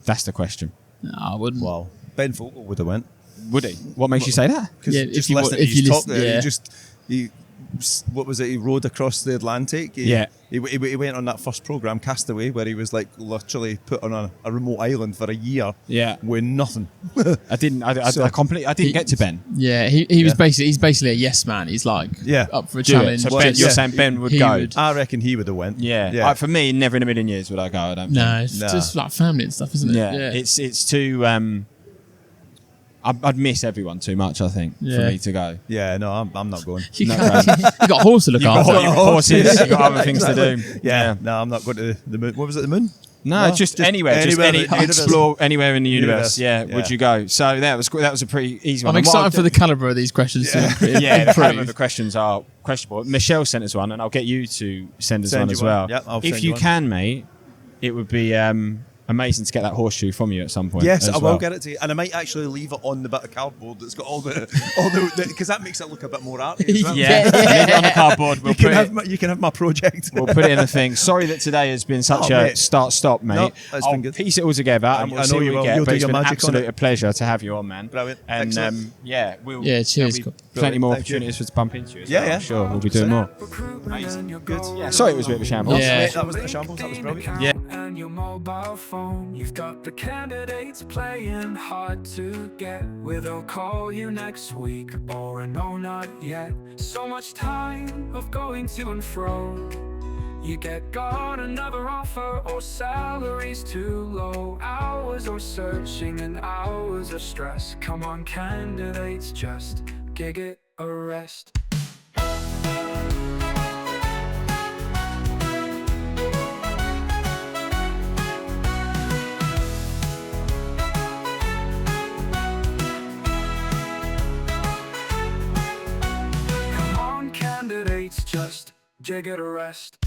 That's the question. No, I wouldn't. Well, Ben Vogel would have went. Would he? What makes you say that? Yeah, if you talk there, what was it? He rode across the Atlantic. He went on that first program, Castaway, where he was like literally put on a remote island for a year. Yeah, with nothing. I didn't get to Ben. Yeah, he's basically a yes man. He's like up for a challenge. So you're saying Ben would go? I reckon he would have went. Yeah. For me, never in a million years would I go. I don't. No, it's just like family and stuff, isn't it? Yeah. It's too. I'd miss everyone too much, I think, for me to go. Yeah, no, I'm not going. You got a horse to look after. You've got horses, you've got other things to do. Yeah, no, I'm not going to the moon. What was it, the moon? No, just anywhere. Explore anywhere in the universe. Yeah, would you go? So that was a pretty easy one. I'm excited for the calibre of these questions. The calibre of the questions are questionable. Michelle sent us one, and I'll get you to send us one as well. Yep, if you can, mate, it would be... amazing to get that horseshoe from you at some point. Yes, I will get it to you, and I might actually leave it on the bit of cardboard that's got all the because that makes it look a bit more arty as well. Leave it on the cardboard. You can have my project. We'll put it in the thing. Sorry that today has been such a start-stop, mate. No, it's been good. Piece it all together, and we'll see what we get. But it's been an absolute pleasure to have you on, man. Brilliant. And cheers. Plenty more opportunities for us to bump into you. Yeah. Sure, we'll be doing more. Amazing. Good. Yeah. Sorry, it was a bit of a shambles. That was a shambles. That was brilliant. Yeah. your mobile phone. You've got the candidates playing hard to get, where they'll call you next week or a no, not yet. So much time of going to and fro. You got another offer, or salary's too low. Hours of searching and hours of stress. Come on, candidates, just gig it a rest. Come on, candidates, just gig it a rest.